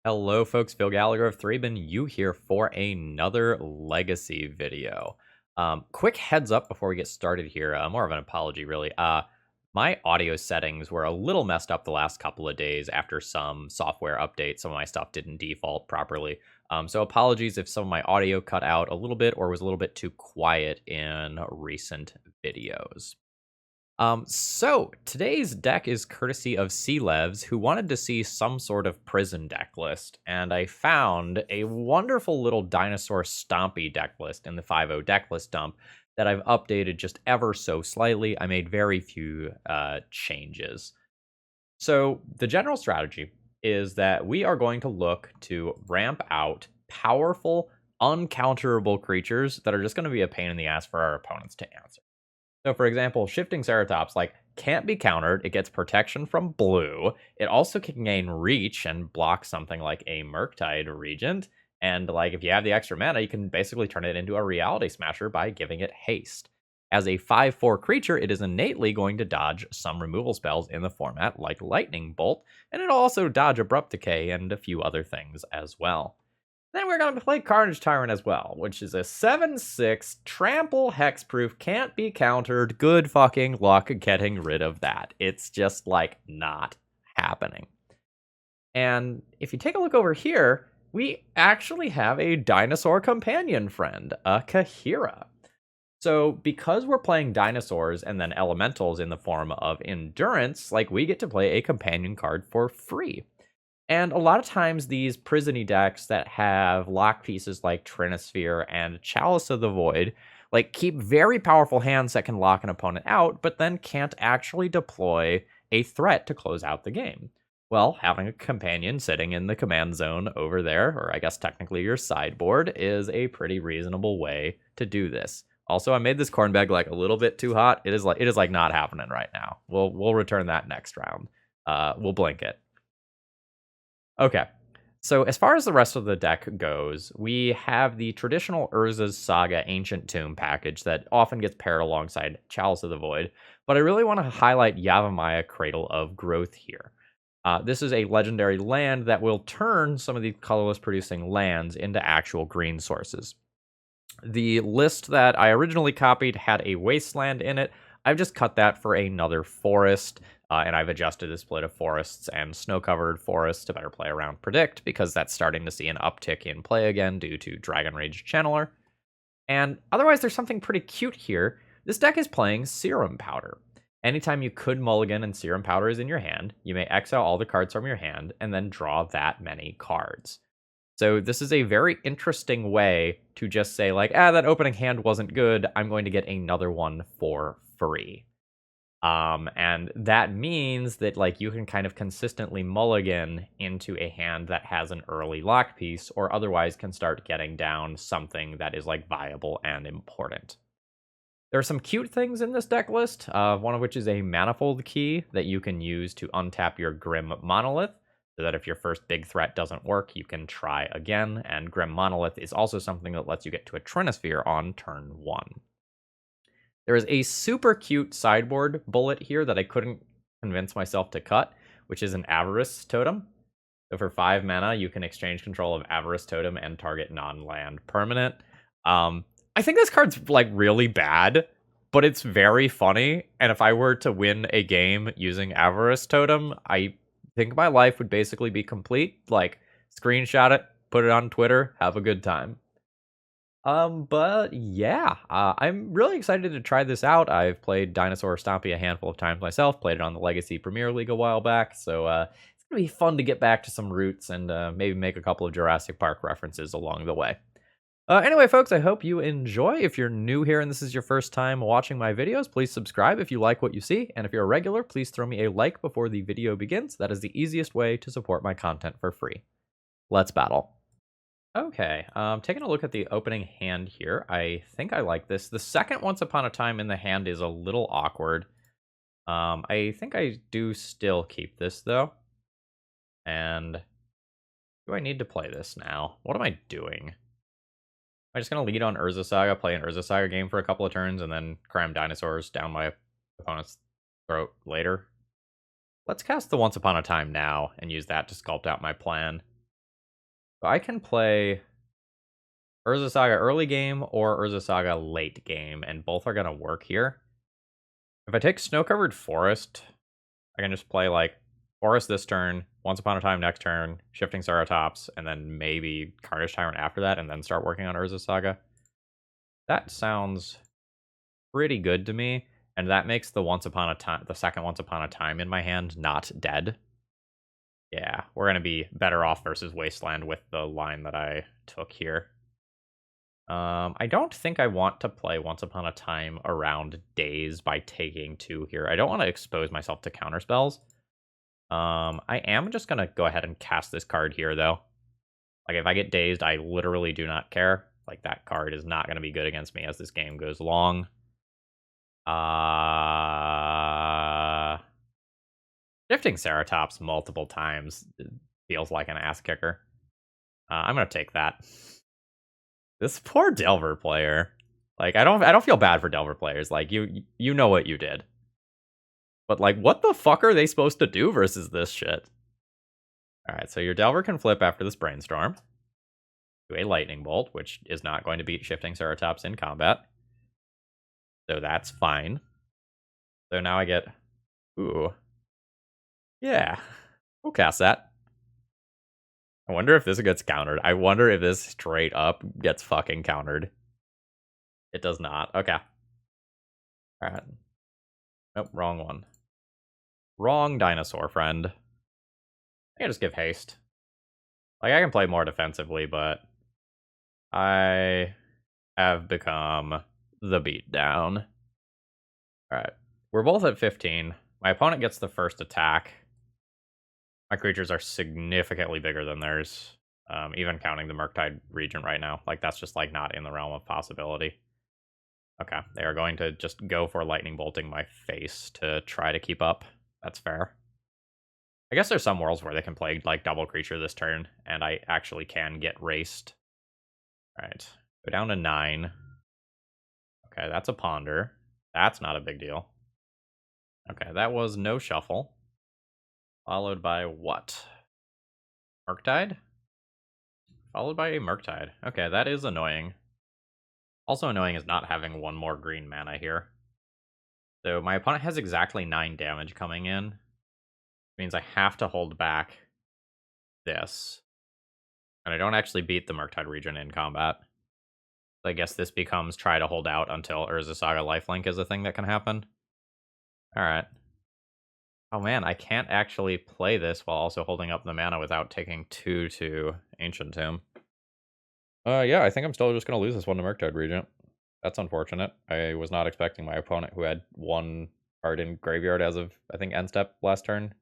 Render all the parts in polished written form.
Hello folks, Phil Gallagher of ThrabenU here for another Legacy video. Quick heads up before we get started here, more of an apology really. My audio settings were a little messed up the last couple of days after some software update. Some of my stuff didn't default properly. So apologies if some of my audio cut out a little bit or was a little bit too quiet in recent videos. So today's deck is courtesy of C-Levs, who wanted to see some sort of prison deck list, and I found a wonderful little Dinosaur Stompy deck list in the 5.0 deck list dump that I've updated just ever so slightly. I made very few changes. So the general strategy is that we are going to look to ramp out powerful, uncounterable creatures that are just going to be a pain in the ass for our opponents to answer. So, for example, Shifting Ceratops, can't be countered. It gets protection from blue. It also can gain reach and block something like a Murktide Regent. And, if you have the extra mana, you can basically turn it into a Reality Smasher by giving it haste. As a 5/4 creature, it is innately going to dodge some removal spells in the format, like Lightning Bolt, and it'll also dodge Abrupt Decay and a few other things as well. Then we're going to play Carnage Tyrant as well, which is a 7/6 trample hexproof, can't be countered. Good fucking luck getting rid of that. It's just not happening. And if you take a look over here, we actually have a dinosaur companion friend, a Kaheera. So because we're playing dinosaurs and then elementals in the form of endurance, we get to play a companion card for free. And a lot of times these prisony decks that have lock pieces like Trinisphere and Chalice of the Void, keep very powerful hands that can lock an opponent out, but then can't actually deploy a threat to close out the game. Well, having a companion sitting in the command zone over there, or I guess technically your sideboard, is a pretty reasonable way to do this. Also, I made this corn bag a little bit too hot. It is not happening right now. We'll return that next round. We'll blink it. Okay, so as far as the rest of the deck goes, we have the traditional Urza's Saga Ancient Tomb package that often gets paired alongside Chalice of the Void, but I really want to highlight Yavimaya Cradle of Growth here. This is a legendary land that will turn some of the colorless producing lands into actual green sources. The list that I originally copied had a wasteland in it. I've just cut that for another forest, and I've adjusted the split of forests and snow-covered forests to better play around Predict, because that's starting to see an uptick in play again due to Dragon Rage Channeler. And otherwise, there's something pretty cute here. This deck is playing Serum Powder. Anytime you could mulligan and Serum Powder is in your hand, you may exile all the cards from your hand and then draw that many cards. So this is a very interesting way to just say, that opening hand wasn't good. I'm going to get another one for free. And that means that, you can kind of consistently mulligan into a hand that has an early lock piece, or otherwise can start getting down something that is, viable and important. There are some cute things in this deck list, one of which is a Manifold Key that you can use to untap your Grim Monolith, so that if your first big threat doesn't work, you can try again, and Grim Monolith is also something that lets you get to a Trinisphere on turn 1. There is a super cute sideboard bullet here that I couldn't convince myself to cut, which is an Avarice Totem. So for 5 mana, you can exchange control of Avarice Totem and target non-land permanent. I think this card's, really bad, but it's very funny, and if I were to win a game using Avarice Totem, I think my life would basically be complete. Screenshot it, put it on Twitter, have a good time. But yeah, I'm really excited to try this out. I've played Dinosaur Stompy a handful of times myself, played it on the Legacy Premier League a while back, so it's gonna be fun to get back to some roots and maybe make a couple of Jurassic Park references along the way. Anyway, folks, I hope you enjoy. If you're new here and this is your first time watching my videos, please subscribe if you like what you see, and if you're a regular, please throw me a like before the video begins. That is the easiest way to support my content for free. Let's battle. Okay, taking a look at the opening hand here, I think I like this. The second Once Upon a Time in the hand is a little awkward. I think I do still keep this, though. And do I need to play this now? What am I doing? Am I just going to lead on Urza Saga, play an Urza Saga game for a couple of turns, and then cram dinosaurs down my opponent's throat later? Let's cast the Once Upon a Time now and use that to sculpt out my plan. So I can play Urza Saga early game or Urza Saga late game, and both are going to work here. If I take Snow-Covered Forest, I can just play, like, Forest this turn, Once Upon a Time next turn, Shifting Ceratops, and then maybe Carnage Tyrant after that, and then start working on Urza Saga. That sounds pretty good to me, and that makes the second Once Upon a Time in my hand not dead. Yeah, we're going to be better off versus Wasteland with the line that I took here. I don't think I want to play Once Upon a Time around Daze by taking 2 here. I don't want to expose myself to counterspells. I am just going to go ahead and cast this card here, though. Like, if I get Dazed, I literally do not care. Like, that card is not going to be good against me as this game goes long. Shifting Ceratops multiple times feels like an ass kicker. I'm going to take that. This poor Delver player. Like, I don't feel bad for Delver players. Like, you know what you did. But, like, what the fuck are they supposed to do versus this shit? Alright, so your Delver can flip after this Brainstorm to a Lightning Bolt, which is not going to beat Shifting Ceratops in combat. So that's fine. So now I get... Ooh. Yeah. We'll cast that. I wonder if this gets countered. I wonder if this straight up gets fucking countered. It does not. Okay. Alright. Nope, wrong one. Wrong dinosaur, friend. I can just give haste. Like, I can play more defensively, but I have become the beatdown. Alright. We're both at 15. My opponent gets the first attack. My creatures are significantly bigger than theirs. Even counting the Murktide Regent right now. Like, that's just, like, not in the realm of possibility. Okay, they are going to just go for lightning bolting my face to try to keep up. That's fair. I guess there's some worlds where they can play, like, double creature this turn, and I actually can get raced. Alright, go down to 9. Okay, that's a ponder. That's not a big deal. Okay, that was no shuffle. Followed by what? Murktide? Followed by a Murktide. Okay, that is annoying. Also annoying is not having one more green mana here. So my opponent has exactly 9 damage coming in. Which means I have to hold back this. And I don't actually beat the Murktide Regent in combat. So I guess this becomes try to hold out until Urza Saga Lifelink is a thing that can happen. Alright. Oh man, I can't actually play this while also holding up the mana without taking 2 to Ancient Tomb. Yeah, I think I'm still just going to lose this one to Murktide Regent. That's unfortunate. I was not expecting my opponent, who had 1 card in graveyard as of, I think, end step last turn,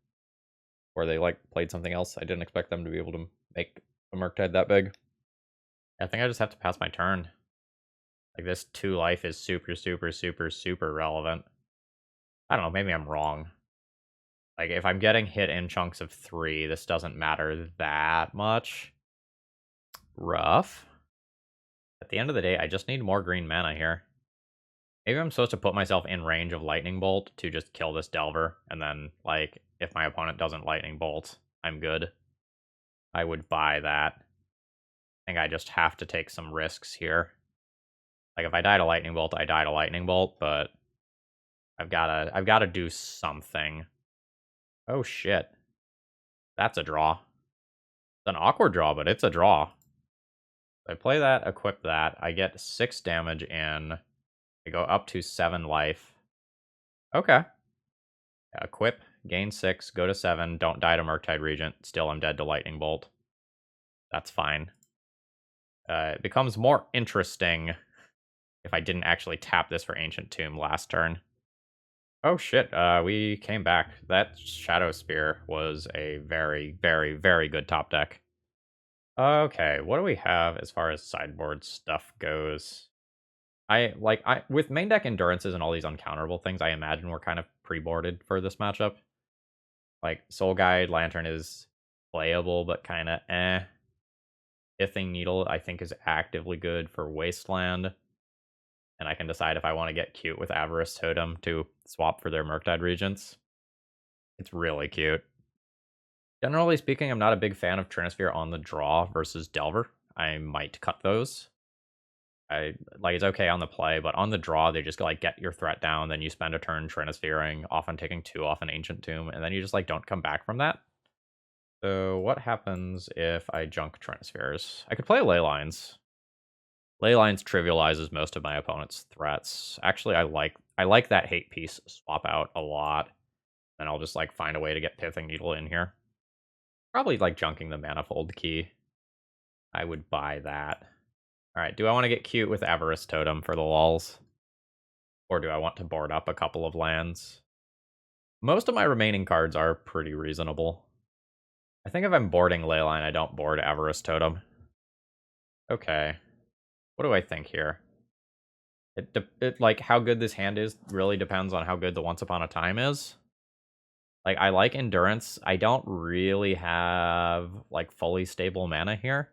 where they, like, played something else. I didn't expect them to be able to make a Murktide that big. I think I just have to pass my turn. Like, this 2 life is super, super, super, super relevant. I don't know, maybe I'm wrong. Like, if I'm getting hit in chunks of 3, this doesn't matter that much. Rough. At the end of the day, I just need more green mana here. Maybe I'm supposed to put myself in range of Lightning Bolt to just kill this Delver, and then, like, if my opponent doesn't Lightning Bolt, I'm good. I would buy that. I think I just have to take some risks here. Like, if I die to Lightning Bolt, I die to Lightning Bolt, but I've gotta do something. Oh shit. That's a draw. It's an awkward draw, but it's a draw. I play that, equip that, I get 6 damage in. I go up to 7 life. Okay. Yeah, equip, gain 6, go to 7, don't die to Murktide Regent. Still, I'm dead to Lightning Bolt. That's fine. It becomes more interesting if I didn't actually tap this for Ancient Tomb last turn. Oh shit, we came back. That Shadow Spear was a very, very, very good top deck. Okay, what do we have as far as sideboard stuff goes? With main deck endurances and all these uncounterable things, I imagine we're kind of pre-boarded for this matchup. Like, Soul Guide, Lantern is playable, but kind of eh. Ithing Needle, I think, is actively good for Wasteland. And I can decide if I want to get cute with Avarice Totem to swap for their Murktide Regents. It's really cute. Generally speaking, I'm not a big fan of Trinisphere on the draw versus Delver. I might cut those. It's okay on the play, but on the draw, they just like get your threat down, then you spend a turn Trinisphereing, often taking 2 off an Ancient Tomb, and then you just like don't come back from that. So what happens if I junk Trinispheres? I could play Leylines. Leylines trivializes most of my opponent's threats. Actually, I like that hate piece swap out a lot. Then I'll just like find a way to get Pithing Needle in here. Probably like junking the Manifold Key. I would buy that. Alright, do I want to get cute with Avarice Totem for the lulz? Or do I want to board up a couple of lands? Most of my remaining cards are pretty reasonable. I think if I'm boarding Leyline, I don't board Avarice Totem. Okay. What do I think here? Like, how good this hand is really depends on how good the Once Upon a Time is. Like, I like Endurance. I don't really have, like, fully stable mana here.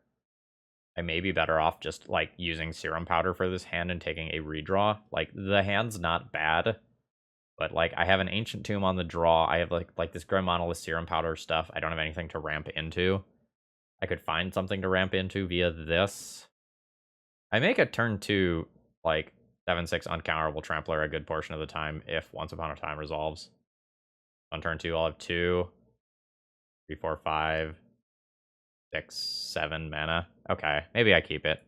I may be better off just, like, using Serum Powder for this hand and taking a redraw. Like, the hand's not bad, but, like, I have an Ancient Tomb on the draw. I have, like this Grim Monolith Serum Powder stuff. I don't have anything to ramp into. I could find something to ramp into via this. I make a turn 2, like, 7/6 Uncounterable Trampler a good portion of the time if Once Upon a Time resolves. On turn 2, I'll have 2, 3, 4, 5, 6, 7 mana. Okay, maybe I keep it.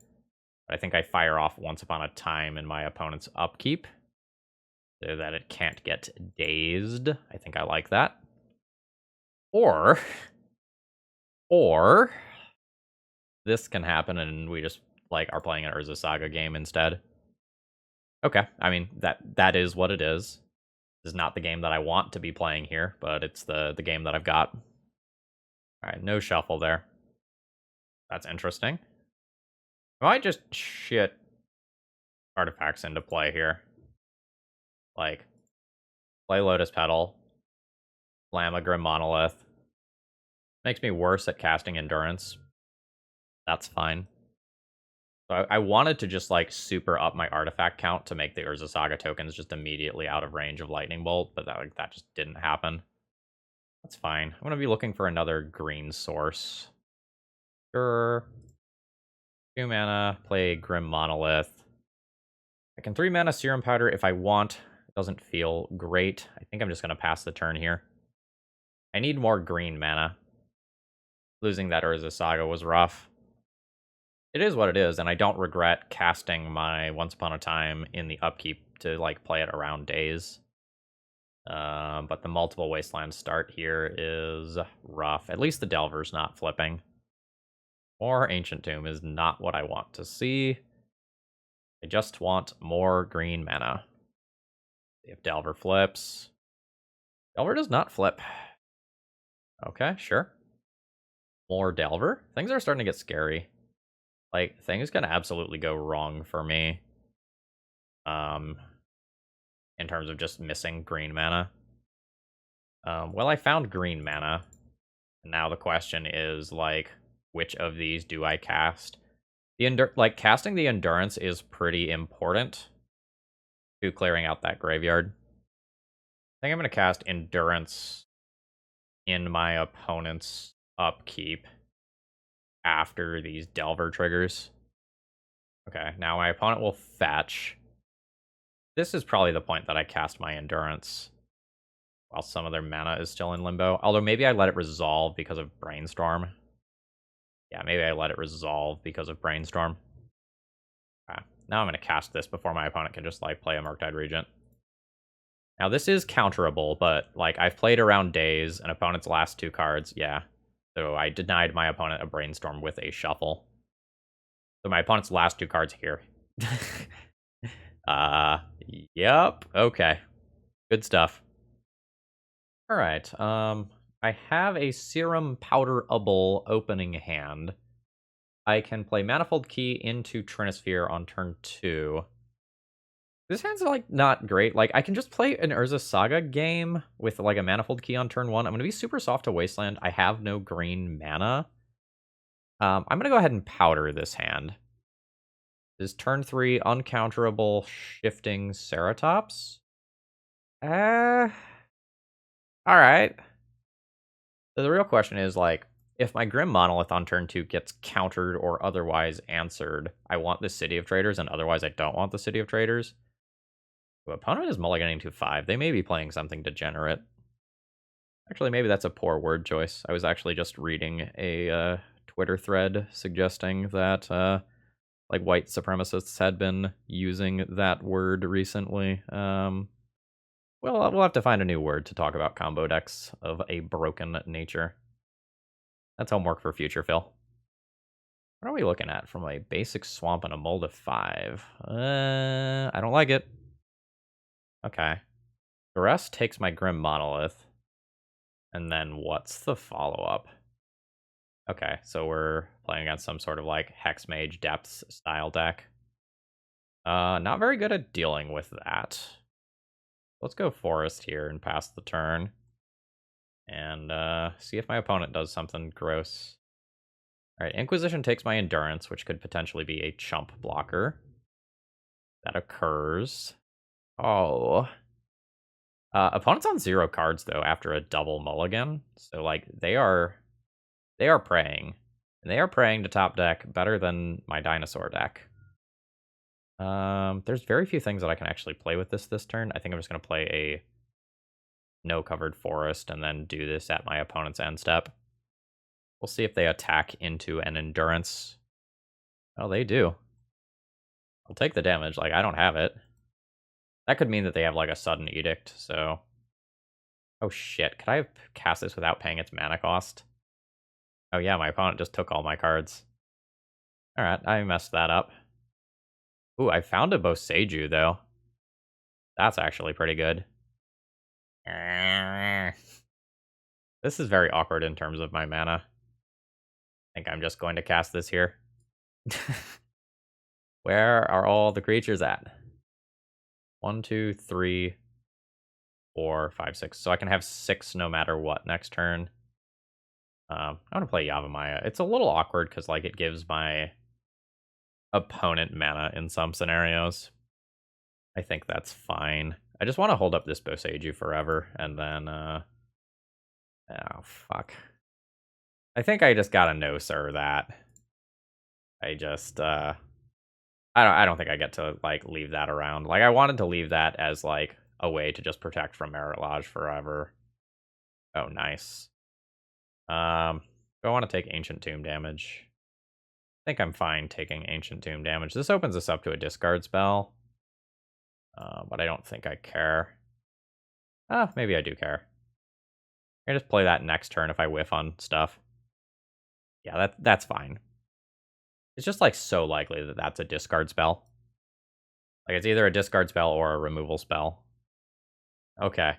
But I think I fire off Once Upon a Time in my opponent's upkeep so that it can't get dazed. I think I like that. Or this can happen and we just like are playing an Urza Saga game instead. Okay, I mean that is what it is. This is not the game that I want to be playing here, but it's the game that I've got. Alright, no shuffle there. That's interesting. I might just shit artifacts into play here. Like, play Lotus Petal, slam a Grim Monolith. Makes me worse at casting Endurance. That's fine. So I wanted to just, like, super up my artifact count to make the Urza Saga tokens just immediately out of range of Lightning Bolt, but that just didn't happen. That's fine. I'm going to be looking for another green source. Sure. 2 mana, play Grim Monolith. I can 3 mana Serum Powder if I want. It doesn't feel great. I think I'm just going to pass the turn here. I need more green mana. Losing that Urza Saga was rough. It is what it is, and I don't regret casting my Once Upon a Time in the upkeep to, like, play it around days. But the multiple Wasteland start here is rough. At least the Delver's not flipping. More Ancient Tomb is not what I want to see. I just want more green mana. If Delver flips. Delver does not flip. Okay, sure. More Delver? Things are starting to get scary. Like, things can absolutely go wrong for me. In terms of just missing green mana. Well, I found green mana. And now the question is, like, which of these do I cast? Casting the Endurance is pretty important to clearing out that graveyard. I think I'm going to cast Endurance in my opponent's upkeep after these Delver triggers. Okay, now my opponent will fetch. This is probably the point that I cast my Endurance while some of their mana is still in limbo. Although maybe I let it resolve because of Brainstorm. Yeah, maybe I let it resolve because of Brainstorm. Okay, now I'm going to cast this before my opponent can just, like, play a Murktide Regent. Now, this is counterable, but, like, I've played around days, and opponent's last 2 cards, yeah. So I denied my opponent a Brainstorm with a Shuffle. So my opponent's last 2 cards here. Yep, okay. Good stuff. Alright, I have a Serum Powderable opening hand. I can play Manifold Key into Trinisphere on turn 2. This hand's, like, not great. Like, I can just play an Urza Saga game with, like, a Manifold Key on turn 1. I'm going to be super soft to Wasteland. I have no green mana. I'm going to go ahead and powder this hand. Is turn 3 uncounterable Shifting Ceratops? Alright. So the real question is, like, if my Grim Monolith on turn 2 gets countered or otherwise answered, I want the City of Traders, and otherwise I don't want the City of Traders. The opponent is mulliganing to 5. They may be playing something degenerate. Actually, maybe that's a poor word choice. I was actually just reading a Twitter thread suggesting that like white supremacists had been using that word recently. Well, we'll have to find a new word to talk about combo decks of a broken nature. That's homework for future, Phil. What are we looking at from a basic swamp and a mold of 5? I don't like it. Okay. Duress takes my Grim Monolith. And then what's the follow-up? Okay, so we're playing against some sort of like Hex Mage Depths style deck. Not very good at dealing with that. Let's go Forest here and pass the turn. And see if my opponent does something gross. Alright, Inquisition takes my Endurance, which could potentially be a chump blocker. That occurs. Oh. Opponent's on 0 cards, though, after a double mulligan. So, like, they are praying. And they are praying to top deck better than my dinosaur deck. There's very few things that I can actually play with this turn. I think I'm just going to play a no-covered forest and then do this at my opponent's end step. We'll see if they attack into an endurance. Oh, they do. I'll take the damage. Like, I don't have it. That could mean that they have, like, a sudden edict, so... Oh, shit. Could I have cast this without paying its mana cost? Oh, yeah, my opponent just took all my cards. Alright, I messed that up. Ooh, I found a Boseiju, though. That's actually pretty good. This is very awkward in terms of my mana. I think I'm just going to cast this here. Where are all the creatures at? 1, 2, 3, 4, 5, 6. So I can have 6 no matter what next turn. I want to play Yavimaya. It's a little awkward because like it gives my opponent mana in some scenarios. I think that's fine. I just want to hold up this Boseiju forever, and then oh fuck. I think I just gotta no sir that. I just I don't think I get to like leave that around. Like I wanted to leave that as like a way to just protect from Merit Lodge forever. Oh, nice. Do I want to take Ancient Tomb damage? I think I'm fine taking Ancient Tomb damage. This opens us up to a discard spell. But I don't think I care. Maybe I do care. I can just play that next turn if I whiff on stuff. Yeah, that's fine. It's just like so likely that that's a discard spell. Like it's either a discard spell or a removal spell. Okay.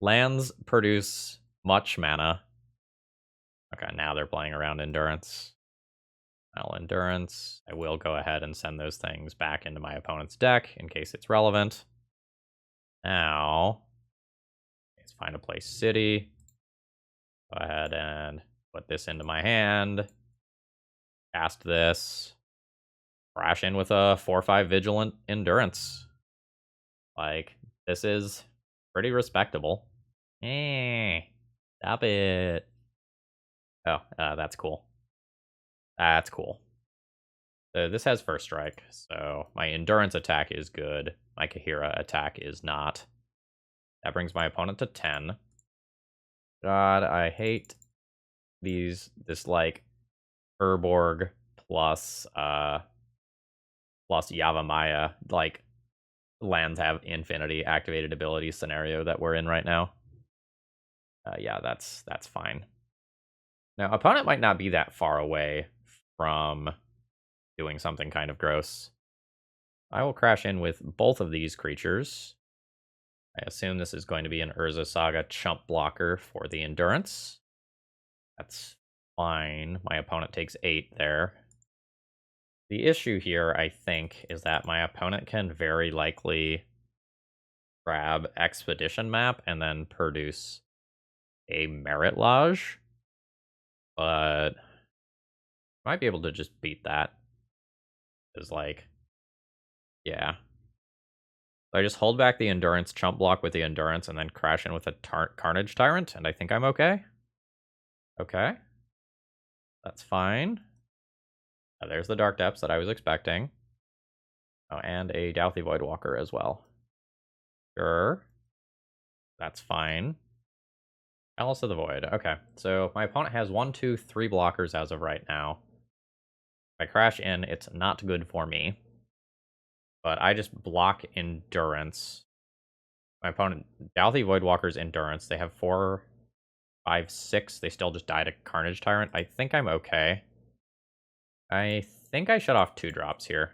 Lands produce much mana. Okay, now they're playing around Endurance. Well, Endurance. I will go ahead and send those things back into my opponent's deck in case it's relevant. Now, it's fine to play City. Go ahead and put this into my hand. Cast this. Crash in with a 4/5 Vigilant Endurance. Like, this is pretty respectable. Stop it. Oh, that's cool. That's cool. So this has first strike, so my endurance attack is good. My Kaheera attack is not. That brings my opponent to 10. God, I hate this like Urborg plus Yavimaya like lands have infinity activated ability scenario that we're in right now. Yeah, that's fine. Now, opponent might not be that far away from doing something kind of gross. I will crash in with both of these creatures. I assume this is going to be an Urza Saga chump blocker for the endurance. That's fine. My opponent takes 8 there. The issue here, I think, is that my opponent can very likely grab Expedition Map and then produce a Merit Lodge. But might be able to just beat that. Because, like, yeah. So I just hold back the Endurance, chump block with the Endurance, and then crash in with a Carnage Tyrant, and I think I'm okay. Okay. That's fine. There's the Dark Depths that I was expecting. Oh, and a Douthy Voidwalker as well. Sure. That's fine. Chalice of the Void. Okay, so my opponent has 1, 2, 3 blockers as of right now. If I crash in, it's not good for me. But I just block Endurance. My opponent, Douthy Voidwalker's Endurance. They have 4, 5, 6. They still just died to Carnage Tyrant. I think I'm okay. I think I shut off 2-drops here.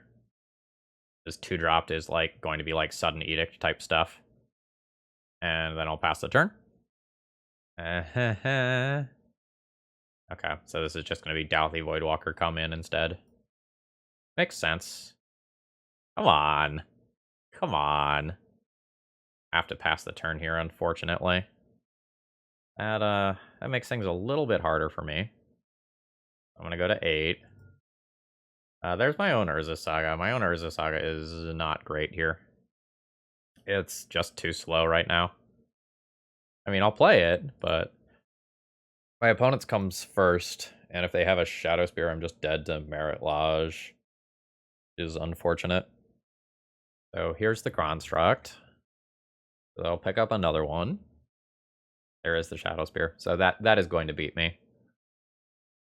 This 2-dropped is like going to be like Sudden Edict type stuff. And then I'll pass the turn. Okay, so this is just going to be Douthy Voidwalker come in instead. Makes sense. Come on. Come on. I have to pass the turn here, unfortunately. That makes things a little bit harder for me. I'm going to go to 8. There's my own Urza Saga. My own Urza Saga is not great here. It's just too slow right now. I mean, I'll play it, but my opponent's comes first, and if they have a Shadow Spear, I'm just dead to Merit Lodge. Is unfortunate. So here's the Construct. So I'll pick up another one. There is the Shadow Spear. So that is going to beat me.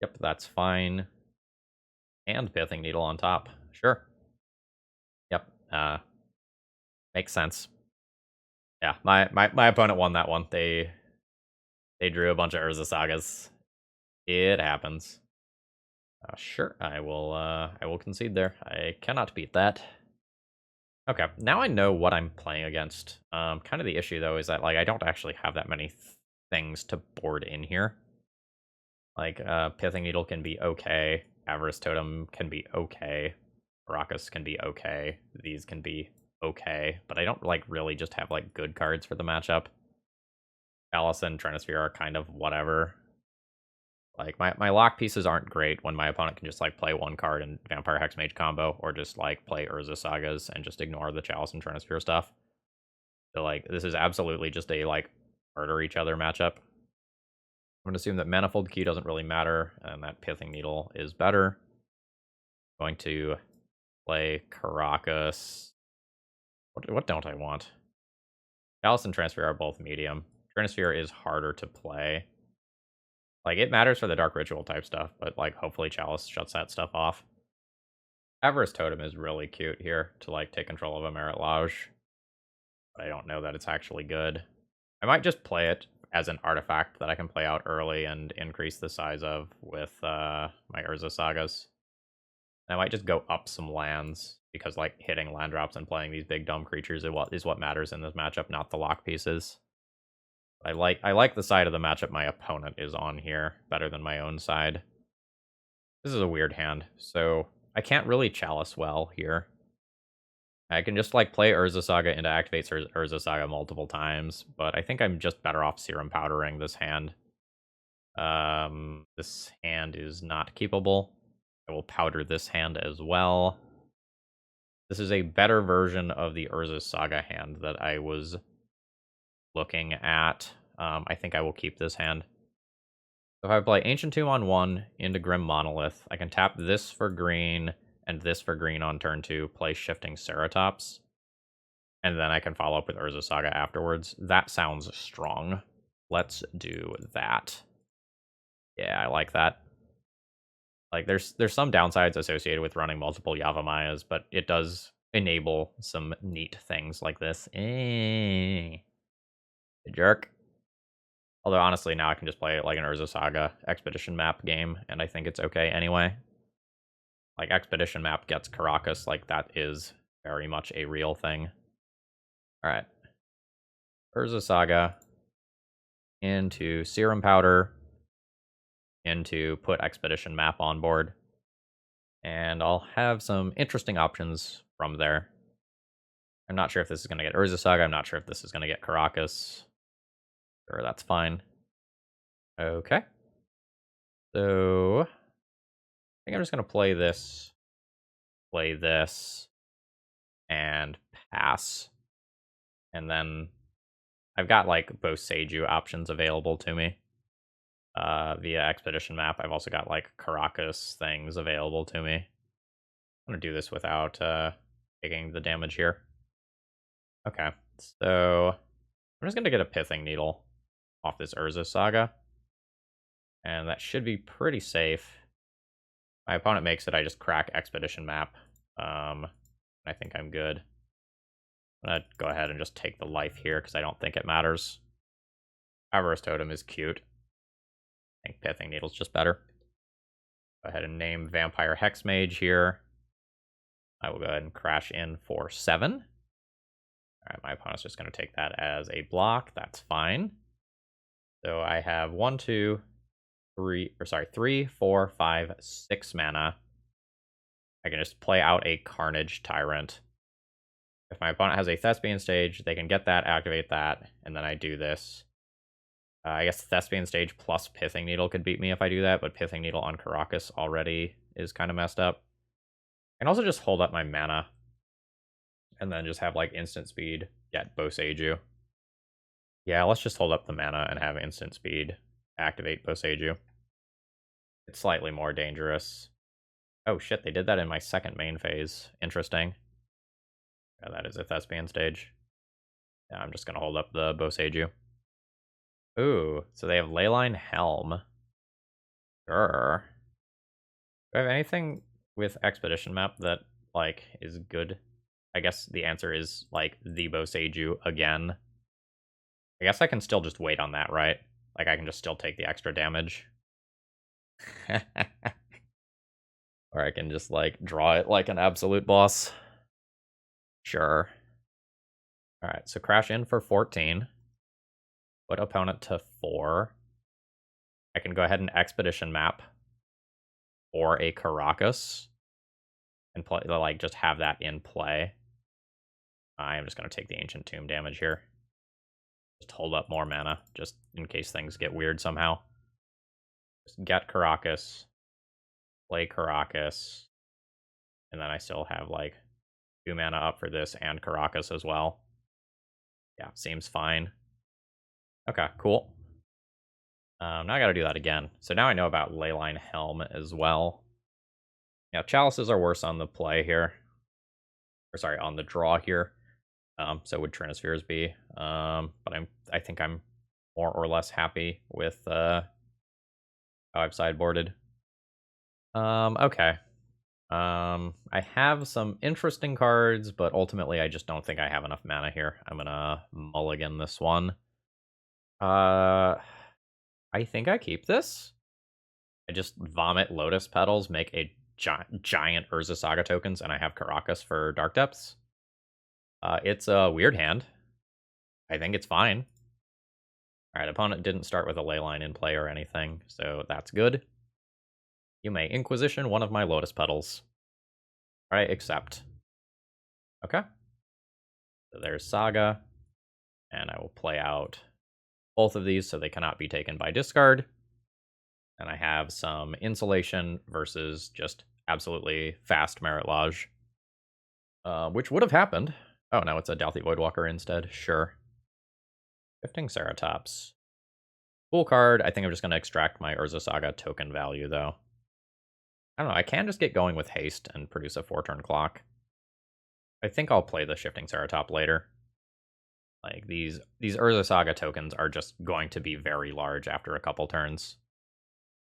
Yep, that's fine. And Pithing Needle on top. Sure. Yep. Makes sense. Yeah, my opponent won that one. They drew a bunch of Urza Sagas. It happens. Sure, I will concede there. I cannot beat that. Okay, now I know what I'm playing against. Kind of the issue though is that like I don't actually have that many things to board in here. Like Pithing Needle can be okay, Avarice Totem can be okay, Caracas can be okay, these can be okay, but I don't like really just have like good cards for the matchup. Chalice and Trinisphere are kind of whatever. Like, my lock pieces aren't great when my opponent can just, like, play one card and Vampire Hexmage combo, or just, like, play Urza Sagas and just ignore the Chalice and Trinisphere stuff. So, like, this is absolutely just a, like, murder each other matchup. I'm going to assume that Manifold Key doesn't really matter, and that Pithing Needle is better. Going to play Caracas. What don't I want? Chalice and Trinisphere are both medium. Trinisphere is harder to play. Like, it matters for the Dark Ritual type stuff, but, like, hopefully Chalice shuts that stuff off. Avarice Totem is really cute here to, like, take control of a Merit Lodge. But I don't know that it's actually good. I might just play it as an artifact that I can play out early and increase the size of with my Urza Sagas. I might just go up some lands, because, like, hitting land drops and playing these big dumb creatures is what matters in this matchup, not the lock pieces. I like the side of the matchup my opponent is on here better than my own side. This is a weird hand, so I can't really Chalice well here. I can just, like, play Urza Saga into activate Urza Saga multiple times, but I think I'm just better off Serum Powdering this hand. This hand is not keepable. I will powder this hand as well. This is a better version of the Urza Saga hand that I was looking at. I think I will keep this hand. So if I play Ancient Tomb on 1 into Grim Monolith, I can tap this for green and this for green on turn 2, play Shifting Ceratops, and then I can follow up with Urza Saga afterwards. That sounds strong. Let's do that. Yeah, I like that. Like, there's some downsides associated with running multiple Yavamayas, but it does enable some neat things like this. Jerk. Although, honestly, now I can just play, like, an Urza Saga Expedition map game, and I think it's okay anyway. Like, Expedition map gets Caracas, like, that is very much a real thing. Alright. Urza Saga into Serum Powder into put Expedition map on board. And I'll have some interesting options from there. I'm not sure if this is going to get Urza Saga. I'm not sure if this is going to get Caracas. Sure, that's fine. Okay. So, I think I'm just going to play this, and pass. And then I've got, like, both Seiju options available to me. via Expedition Map. I've also got like Caracas things available to me. I'm gonna do this without taking the damage here. Okay, so I'm just gonna get a Pithing Needle off this Urza Saga, and that should be pretty safe. My opponent makes it, I just crack Expedition Map. I think I'm good. I'm gonna go ahead and just take the life here because I don't think it matters. Avarice Totem is cute. I think Pithing Needle's just better. Go ahead and name Vampire Hexmage here. I will go ahead and crash in for 7. Alright, my opponent's just going to take that as a block. That's fine. So I have 3, 4, 5, 6 mana. I can just play out a Carnage Tyrant. If my opponent has a Thespian Stage, they can get that, activate that, and then I do this. I guess Thespian Stage plus Pithing Needle could beat me if I do that, but Pithing Needle on Caracas already is kind of messed up. I can also just hold up my mana, and then just have, like, instant speed, get Boseiju. Yeah, let's just hold up the mana and have instant speed, activate Boseiju. It's slightly more dangerous. Oh shit, they did that in my second main phase. Interesting. Yeah, that is a Thespian Stage. Yeah, I'm just gonna hold up the Boseiju. Ooh, so they have Leyline Helm. Sure. Do I have anything with Expedition Map that, like, is good? I guess the answer is, like, the Boseiju again. I guess I can still just wait on that, right? Like, I can just still take the extra damage. Or I can just, like, draw it like an absolute boss. Sure. Alright, so crash in for 14. Put opponent to 4. I can go ahead and Expedition Map or a Caracas and play, like, just have that in play. I am just going to take the Ancient Tomb damage here. Just hold up more mana, just in case things get weird somehow. Just get Caracas, play Caracas, and then I still have, like, 2 mana up for this and Caracas as well. Yeah, seems fine. Okay, cool. Now I gotta do that again. So now I know about Leyline Helm as well. Yeah, Chalices are worse on the play here. Or sorry, on the draw here. So would Trinispheres be. But I think I'm more or less happy with how I've sideboarded. Okay. I have some interesting cards, but ultimately I just don't think I have enough mana here. I'm gonna mulligan this one. I think I keep this. I just vomit Lotus Petals, make a giant Urza Saga tokens, and I have Caracas for Dark Depths. It's a weird hand. I think it's fine. Alright, opponent didn't start with a Leyline in play or anything, so that's good. You may Inquisition one of my Lotus Petals. I accept. Okay. So there's Saga, and I will play out both of these so they cannot be taken by discard. And I have some Insulation versus just absolutely fast Merit Lodge, which would have happened. Oh, no, it's a Dauthi Voidwalker instead. Sure. Shifting Ceratops. Cool card. I think I'm just going to extract my Urza Saga token value, though. I don't know. I can just get going with haste and produce a 4-turn clock. I think I'll play the Shifting Ceratop later. Like, these Urza Saga tokens are just going to be very large after a couple turns.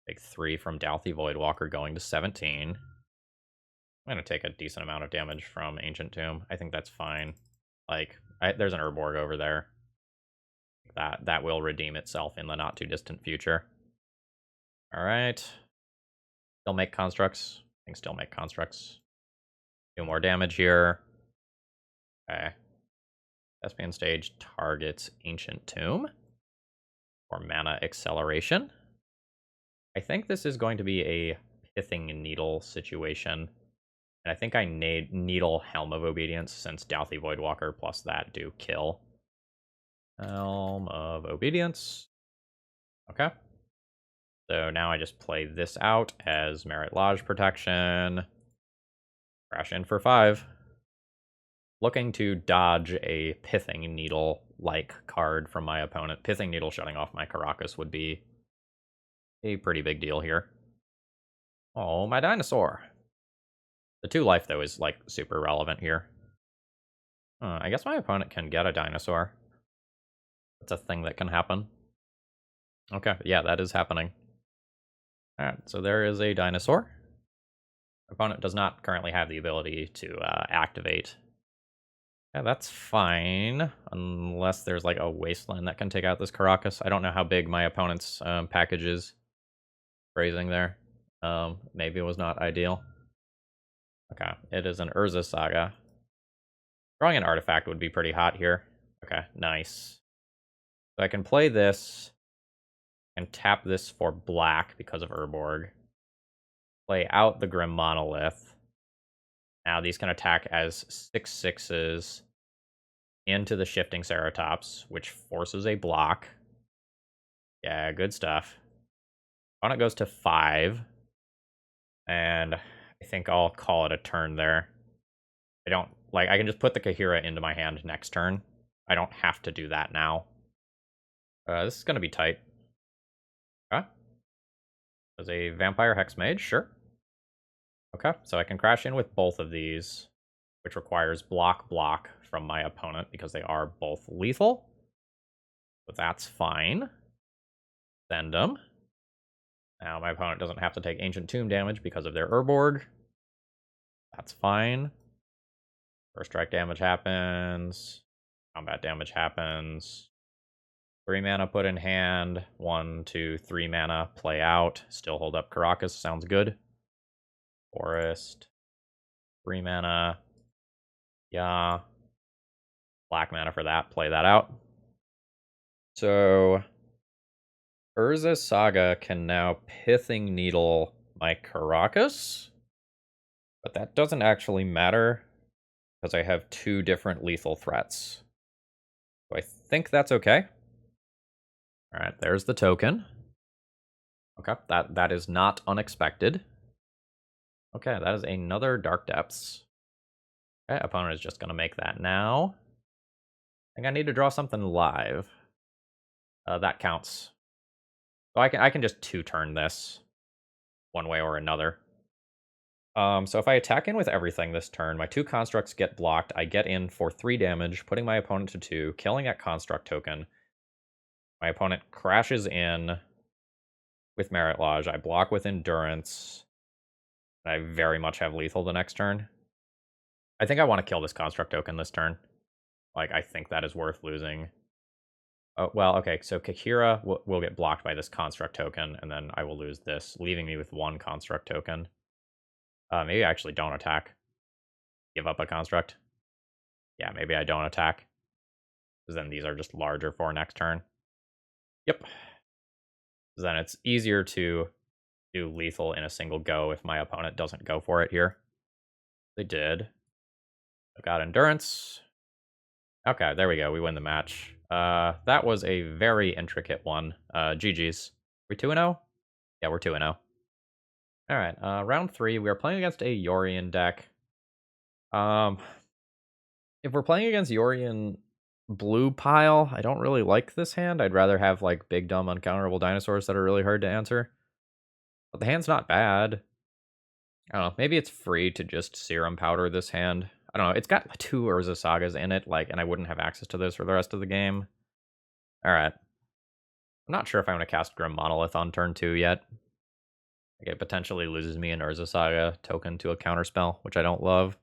Take 3 from Dauthi Voidwalker going to 17. I'm going to take a decent amount of damage from Ancient Tomb. I think that's fine. Like, there's an Urborg over there. That will redeem itself in the not-too-distant future. Alright. Still make constructs. I think still make constructs. Do more damage here. Okay. Thespian Stage targets Ancient Tomb for mana acceleration. I think this is going to be a Pithing Needle situation. And I think I need Needle Helm of Obedience since Dauthi Voidwalker plus that do kill. Helm of Obedience. Okay. So now I just play this out as Merit Lodge protection. Crash in for 5. Looking to dodge a Pithing Needle-like card from my opponent. Pithing Needle shutting off my Caracas would be a pretty big deal here. Oh, my dinosaur. The 2 life, though, is, like, super relevant here. I guess my opponent can get a dinosaur. That's a thing that can happen. Okay, yeah, that is happening. Alright, so there is a dinosaur. Opponent does not currently have the ability to activate. Yeah, that's fine, unless there's like a wasteland that can take out this Caracas. I don't know how big my opponent's package is. Phrasing there. Maybe it was not ideal. Okay, it is an Urza Saga. Drawing an artifact would be pretty hot here. Okay, nice. So I can play this and tap this for black because of Urborg. Play out the Grim Monolith. Now these can attack as 6/6s into the Shifting Ceratops, which forces a block. Yeah, good stuff. Opponent goes to 5. And I think I'll call it a turn there. I don't, like, I can just put the Kaheera into my hand next turn. I don't have to do that now. This is going to be tight. Okay. As a Vampire Hex Mage, sure. Okay, so I can crash in with both of these, which requires block from my opponent because they are both lethal. But that's fine. Send them. Now my opponent doesn't have to take Ancient Tomb damage because of their Urborg. That's fine. First strike damage happens. Combat damage happens. 3 mana put in hand. 1, 2, 3 mana play out. Still hold up Caracas. Sounds good. Forest. 3 mana. Yeah. Black mana for that. Play that out. So Urza Saga can now Pithing Needle my Caracas. But that doesn't actually matter because I have 2 different lethal threats. So I think that's okay. Alright, there's the token. Okay, that is not unexpected. Okay, that is another Dark Depths. Okay, opponent is just going to make that now. I think I need to draw something live. That counts. So I can just 2-turn this one way or another. So if I attack in with everything this turn, my 2 constructs get blocked. I get in for 3 damage, putting my opponent to 2, killing that construct token. My opponent crashes in with Merit Lodge. I block with Endurance. I very much have lethal the next turn. I think I want to kill this construct token this turn. Like, I think that is worth losing. Oh, well, okay, so Kaheera will get blocked by this construct token, and then I will lose this, leaving me with 1 construct token. Maybe I actually don't attack. Give up a construct. Yeah, maybe I don't attack. Because then these are just larger for next turn. Yep. Then it's easier to do lethal in a single go if my opponent doesn't go for it here. They did. I got Endurance. Okay, there we go. We win the match. That was a very intricate one. GG's. We 2-0? Yeah, we're 2-0. Alright, round 3. We are playing against a Yorion deck. If we're playing against Yorion blue pile, I don't really like this hand. I'd rather have, like, big, dumb, uncounterable dinosaurs that are really hard to answer. But the hand's not bad. I don't know. Maybe it's free to just Serum Powder this hand. I don't know. It's got 2 Urza Sagas in it, like, and I wouldn't have access to those for the rest of the game. Alright. I'm not sure if I'm going to cast Grim Monolith on turn 2 yet. Like, it potentially loses me an Urza Saga token to a counterspell, which I don't love.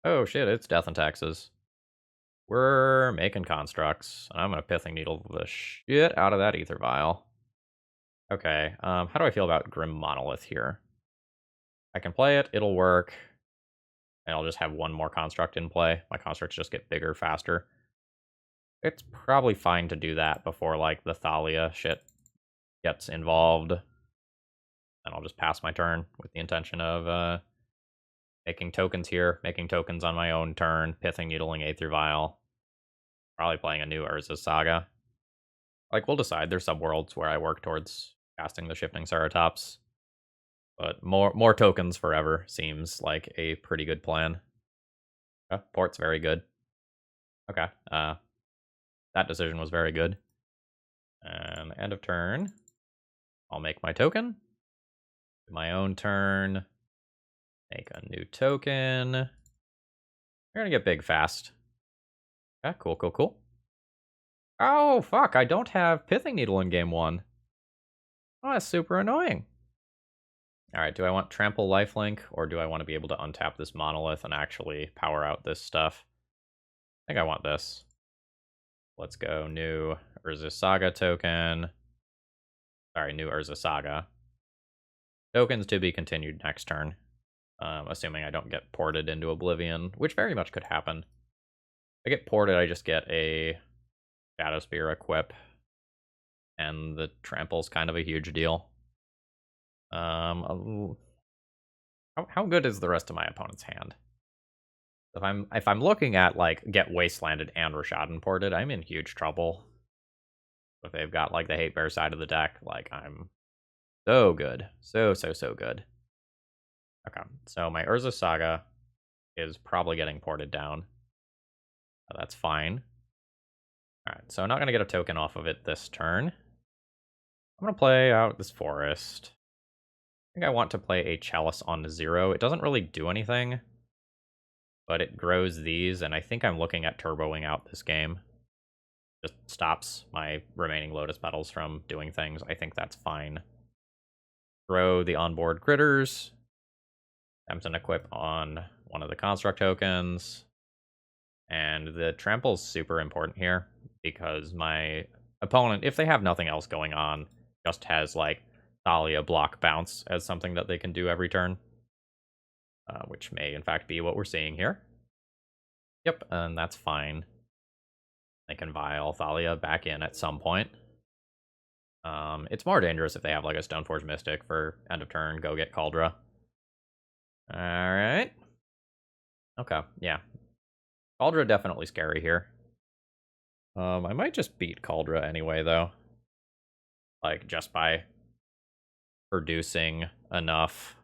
Oh shit, it's Death and Taxes. We're making constructs, and I'm going to Pithing Needle the shit out of that Ether Vial. Okay, how do I feel about Grim Monolith here? I can play it, it'll work, and I'll just have 1 more construct in play. My constructs just get bigger faster. It's probably fine to do that before, like, the Thalia shit gets involved. And I'll just pass my turn with the intention of making tokens here, making tokens on my own turn, Pithing Needling Aether Vial. Probably playing a new Urza Saga. Like, we'll decide. There's subworlds where I work towards casting the Shifting Ceratops. But more tokens forever seems like a pretty good plan. Port's very good. Okay, that decision was very good. And end of turn. I'll make my token. My own turn. Make a new token. We're gonna get big fast. Yeah, cool. Oh, fuck, I don't have Pithing Needle in game 1. Oh, that's super annoying. Alright, do I want Trample Lifelink, or do I want to be able to untap this Monolith and actually power out this stuff? I think I want this. Let's go new Urza Saga token. Sorry, new Urza Saga. Tokens to be continued next turn. Assuming I don't get ported into Oblivion, which very much could happen. If I get ported, I just get a Shadow Spear equip, and the trample's kind of a huge deal. How good is the rest of my opponent's hand? If I'm looking at like get Wastelanded and Rashadan ported, I'm in huge trouble. If they've got like the Hate Bear side of the deck, like I'm so good, so good. Okay, so my Urza Saga is probably getting ported down. That's fine. Alright, so I'm not going to get a token off of it this turn. I'm going to play out this forest. I think I want to play a Chalice on 0. It doesn't really do anything, but it grows these, and I think I'm looking at turboing out this game. Just stops my remaining Lotus Petals from doing things. I think that's fine. Throw the onboard critters. Attempt an equip on one of the construct tokens. And the trample's super important here, because my opponent, if they have nothing else going on, just has like Thalia block bounce as something that they can do every turn. Which may in fact be what we're seeing here. Yep, and that's fine. They can Vial Thalia back in at some point. It's more dangerous if they have like a Stoneforge Mystic for end of turn, go get Kaldra. Alright. Okay, yeah. Kaldra definitely scary here. I might just beat Kaldra anyway, though. Like, just by producing enough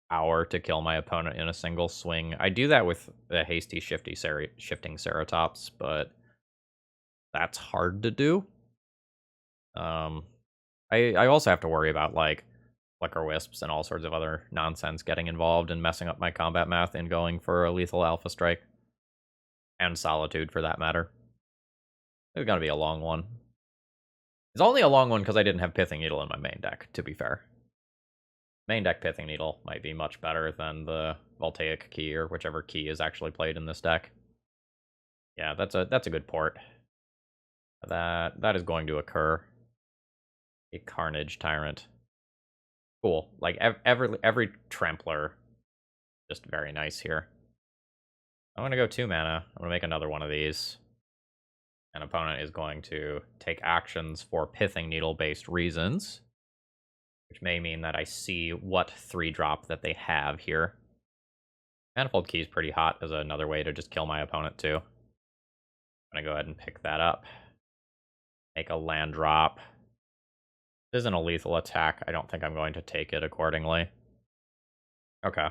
power to kill my opponent in a single swing. I do that with the hasty Shifting Ceratops, but that's hard to do. I also have to worry about, like, Flicker Wisps and all sorts of other nonsense getting involved and messing up my combat math and going for a lethal Alpha Strike. And Solitude, for that matter. It's gonna be a long one. It's only a long one because I didn't have Pithing Needle in my main deck, to be fair. Main deck Pithing Needle might be much better than the Voltaic Key, or whichever key is actually played in this deck. Yeah, that's a good port. That is going to occur. A Carnage Tyrant. Cool. Like, every Trampler, just very nice here. I'm gonna go 2 mana. I'm gonna make another one of these. An opponent is going to take actions for Pithing Needle-based reasons, which may mean that I see what 3-drop that they have here. Manifold Key is pretty hot as another way to just kill my opponent, too. I'm going to go ahead and pick that up. Make a land drop. This isn't a lethal attack. I don't think I'm going to take it accordingly. Okay.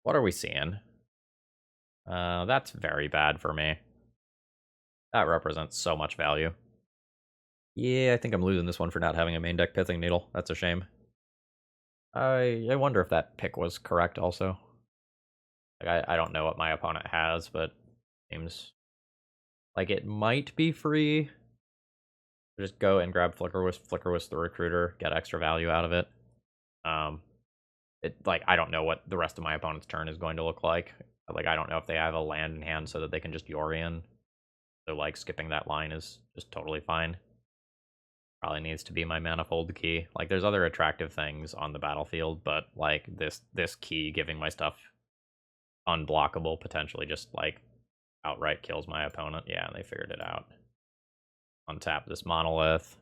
What are we seeing? That's very bad for me. That represents so much value. Yeah, I think I'm losing this one for not having a main deck Pithing Needle. That's a shame. I wonder if that pick was correct also. Like, I don't know what my opponent has, but seems like it might be free. Just go and grab Flicker Wisp the Recruiter, get extra value out of it. Like, I don't know what the rest of my opponent's turn is going to look like. Like, I don't know if they have a land in hand so that they can just Yorion. So, like, skipping that line is just totally fine. Probably needs to be my Manifold Key. Like, there's other attractive things on the battlefield, but, like, this key giving my stuff unblockable potentially just, like, outright kills my opponent. Yeah, they figured it out. Untap this Monolith.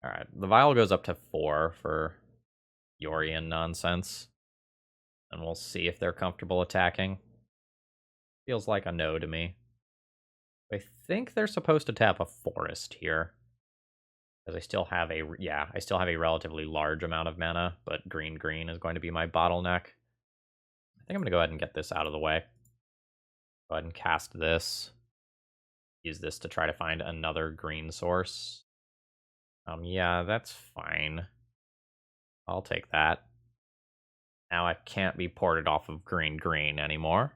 Alright, the Vial goes up to 4 for Yorion nonsense. And we'll see if they're comfortable attacking. Feels like a no to me. I think they're supposed to tap a Forest here. Because I still have a relatively large amount of mana, but green is going to be my bottleneck. I think I'm going to go ahead and get this out of the way. Go ahead and cast this. Use this to try to find another green source. Yeah, that's fine. I'll take that. Now I can't be ported off of green anymore.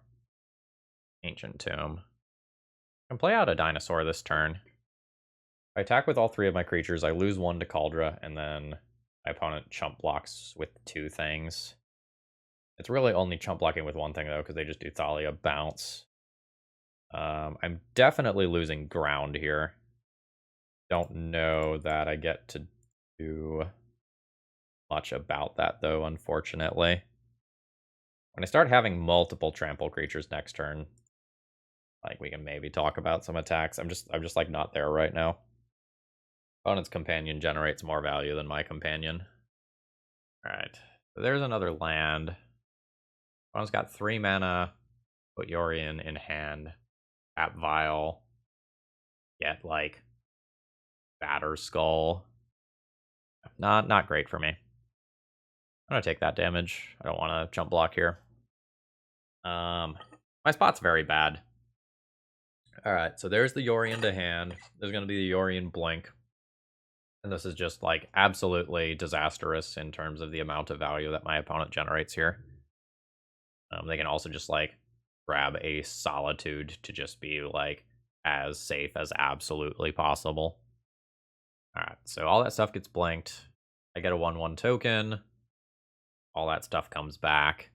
Ancient Tomb. I can play out a dinosaur this turn. If I attack with all 3 of my creatures, I lose 1 to Caldra, and then my opponent chump blocks with 2 things. It's really only chump blocking with 1 thing, though, because they just do Thalia bounce. I'm definitely losing ground here. Don't know that I get to do much about that, though, unfortunately. When I start having multiple trample creatures next turn, like, we can maybe talk about some attacks. I'm just like not there right now. Opponent's companion generates more value than my companion. Alright. So there's another land. Opponent's got 3 mana. Put Yorion in hand. Tap Vial. Get, like, Batter Skull. Not great for me. I'm gonna take that damage. I don't want to jump block here. My spot's very bad. Alright, so there's the Yorion to hand. There's gonna be the Yorion Blink. And this is just, like, absolutely disastrous in terms of the amount of value that my opponent generates here. They can also just, like, grab a Solitude to just be, like, as safe as absolutely possible. Alright, so all that stuff gets blanked. I get a 1/1 token. All that stuff comes back.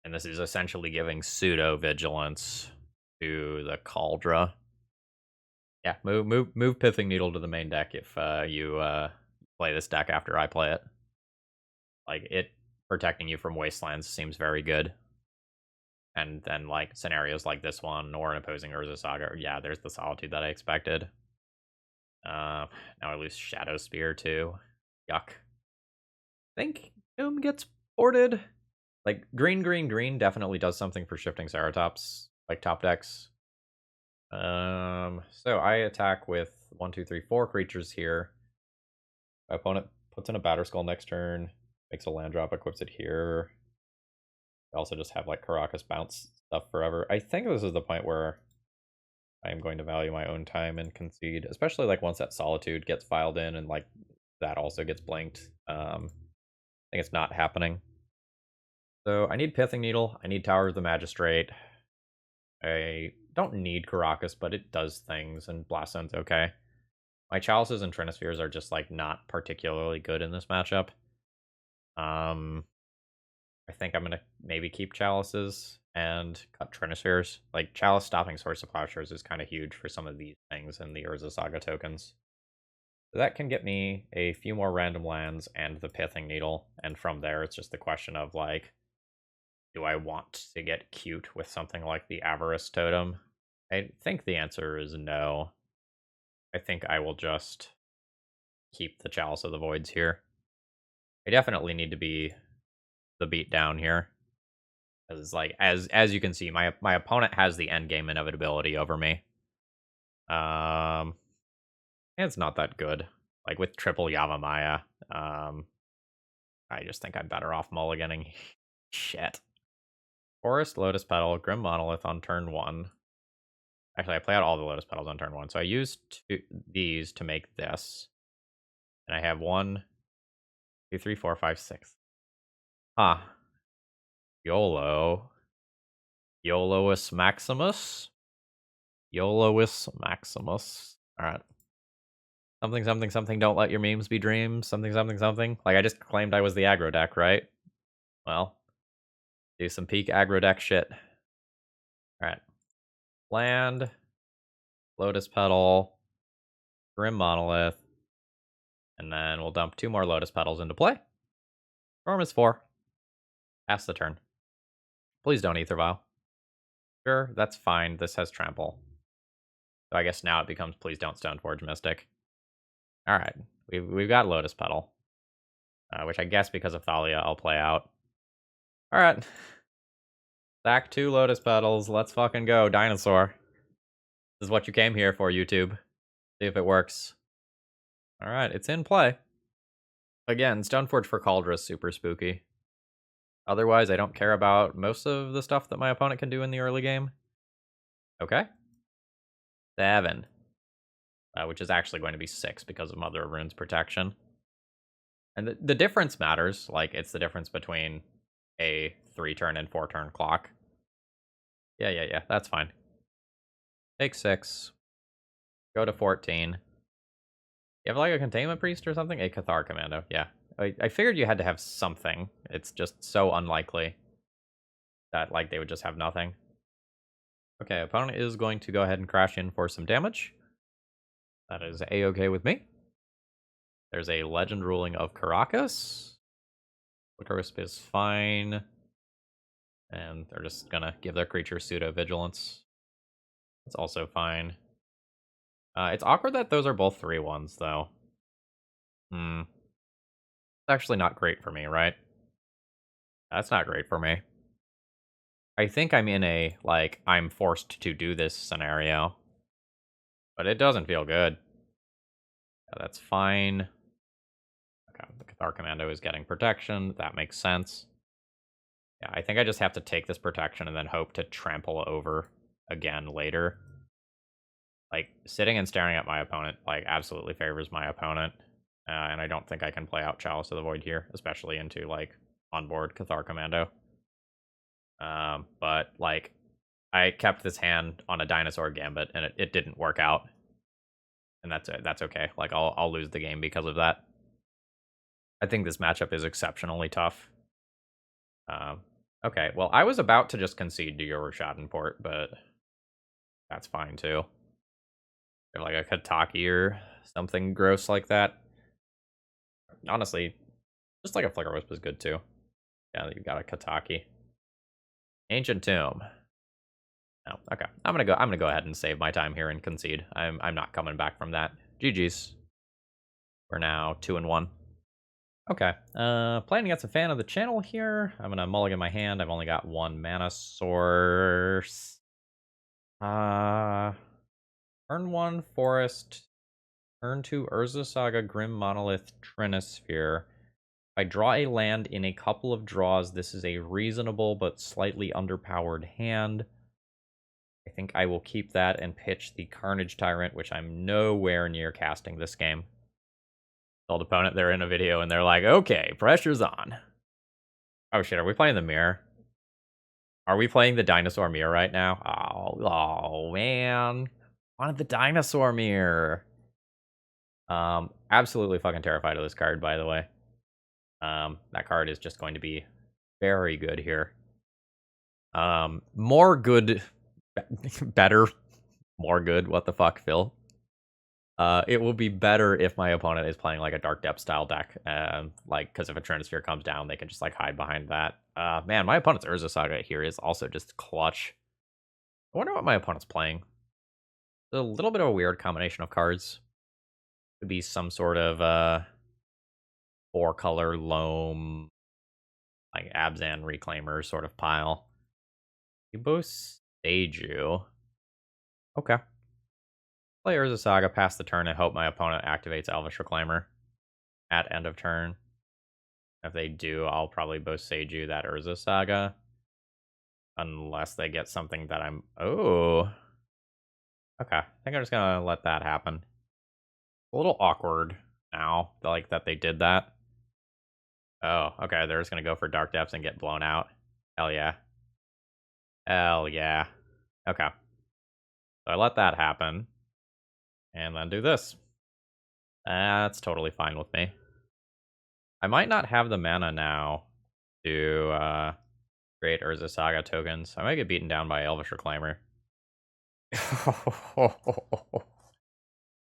And this is essentially giving pseudo-vigilance to the Caldra. Yeah, move Pithing Needle to the main deck if you play this deck after I play it. Like, it protecting you from Wastelands seems very good. And then, like, scenarios like this one, or an opposing Urza Saga, yeah, there's the Solitude that I expected. Now I lose Shadow Spear, too. Yuck. I think Doom gets ported. Like, green definitely does something for Shifting Ceratops, like, top decks. So I attack with 1, 2, 3, 4 creatures here. My opponent puts in a Batter Skull next turn, makes a land drop, equips it here. I also just have, like, Caracas bounce stuff forever. I think this is the point where I am going to value my own time and concede, especially, like, once that Solitude gets filed in and, like, that also gets blanked. I think it's not happening. So I need Pithing Needle. I need Tower of the Magistrate. I don't need Caracas, but it does things, and Blast Zone's okay. My Chalices and Trinispheres are just, like, not particularly good in this matchup. I think I'm gonna maybe keep Chalices and cut Trinispheres. Like, Chalice stopping Source of Plowshares is kind of huge for some of these things in the Urza Saga tokens. So that can get me a few more random lands and the Pithing Needle, and from there it's just the question of, like, do I want to get cute with something like the Avarice Totem? I think the answer is no. I think I will just keep the Chalice of the Voids here. I definitely need to be the beatdown here. Because, like, as you can see, my opponent has the endgame inevitability over me. It's not that good. Like, with triple Yavimaya, I just think I'm better off mulliganing. Shit. Forest, Lotus Petal, Grim Monolith on turn 1. Actually, I play out all the Lotus Petals on turn 1. So I used these to make this. And I have 1, 2, 3, 4, 5, 6. Huh. YOLO. YOLOus Maximus. YOLOus Maximus. Alright. Something, something, something, don't let your memes be dreams. Something, something, something. Like, I just claimed I was the aggro deck, right? Well, do some peak aggro deck shit. Alright. Land. Lotus Petal. Grim Monolith. And then we'll dump 2 more Lotus Petals into play. Storm is 4. Pass the turn. Please don't Ether Vial. Sure, that's fine. This has Trample. So I guess now it becomes Please Don't Stoneforge Mystic. Alright. We've got Lotus Petal. Which I guess because of Thalia I'll play out. Alright. Stack 2 Lotus Petals. Let's fucking go. Dinosaur. This is what you came here for, YouTube. See if it works. Alright, it's in play. Again, Stoneforge for Cauldra is super spooky. Otherwise, I don't care about most of the stuff that my opponent can do in the early game. Okay. 7. which is actually going to be 6 because of Mother of Rune's protection. And the difference matters. Like, it's the difference between a 3-turn and 4-turn clock. Yeah, that's fine. Take 6. Go to 14. You have, like, a Containment Priest or something? A Cathar Commando, yeah. I figured you had to have something. It's just so unlikely that, like, they would just have nothing. Okay, opponent is going to go ahead and crash in for some damage. That is A-okay with me. There's a Legend Ruling of Caracas. Crisp is fine. And they're just gonna give their creature pseudo-vigilance. That's also fine. It's awkward that those are both 3/1s, though. It's actually not great for me, right? That's not great for me. I think I'm in a, like, I'm forced to do this scenario. But it doesn't feel good. Yeah, that's fine. Okay, the Cathar Commando is getting protection. That makes sense. Yeah, I think I just have to take this protection and then hope to trample over again later. Like, sitting and staring at my opponent, like, absolutely favors my opponent. And I don't think I can play out Chalice of the Void here, especially into, like, onboard Cathar Commando. But, like, I kept this hand on a Dinosaur Gambit, and it didn't work out. And that's okay. Like, I'll lose the game because of that. I think this matchup is exceptionally tough. Okay, well, I was about to just concede to your Schadenport, but that's fine too. Have like a Kataki or something gross like that. Honestly, just like a Flicker Wisp is good too. Yeah, you've got a Kataki. Ancient Tomb. No, okay. I'm gonna go ahead and save my time here and concede. I'm not coming back from that. GG's. We're now 2-1. Okay. Playing against a fan of the channel here. I'm gonna mulligan my hand. I've only got 1 mana source. Turn 1 Forest. Turn 2 Urza Saga Grim Monolith Trinisphere. If I draw a land in a couple of draws, this is a reasonable but slightly underpowered hand. I think I will keep that and pitch the Carnage Tyrant, which I'm nowhere near casting this game. Told opponent they're in a video and they're like, okay, pressure's on. Oh shit, are we playing the mirror? Are we playing the dinosaur mirror right now? Oh man. Wanted the dinosaur mirror. Absolutely fucking terrified of this card, by the way. That card is just going to be very good here. More good, better, more good. What the fuck, Phil? It will be better if my opponent is playing like a Dark Depth style deck, like because if a Trinisphere comes down, they can just like hide behind that. Man, my opponent's Urza Saga here is also just clutch. I wonder what my opponent's playing. A little bit of a weird combination of cards. Could be some sort of 4-color loam, like Abzan Reclaimer sort of pile. You both stage you. Okay. Play Urza Saga, pass the turn, and hope my opponent activates Elvish Reclaimer at end of turn. If they do, I'll probably both sage you that Urza Saga. Unless they get something that I'm... Oh. Okay. I think I'm just gonna let that happen. A little awkward now, like, that they did that. Oh, okay. They're just gonna go for Dark Depths and get blown out. Hell yeah. Hell yeah. Okay. So I let that happen. And then do this. That's totally fine with me. I might not have the mana now to create Urza Saga tokens. I might get beaten down by Elvish Reclaimer.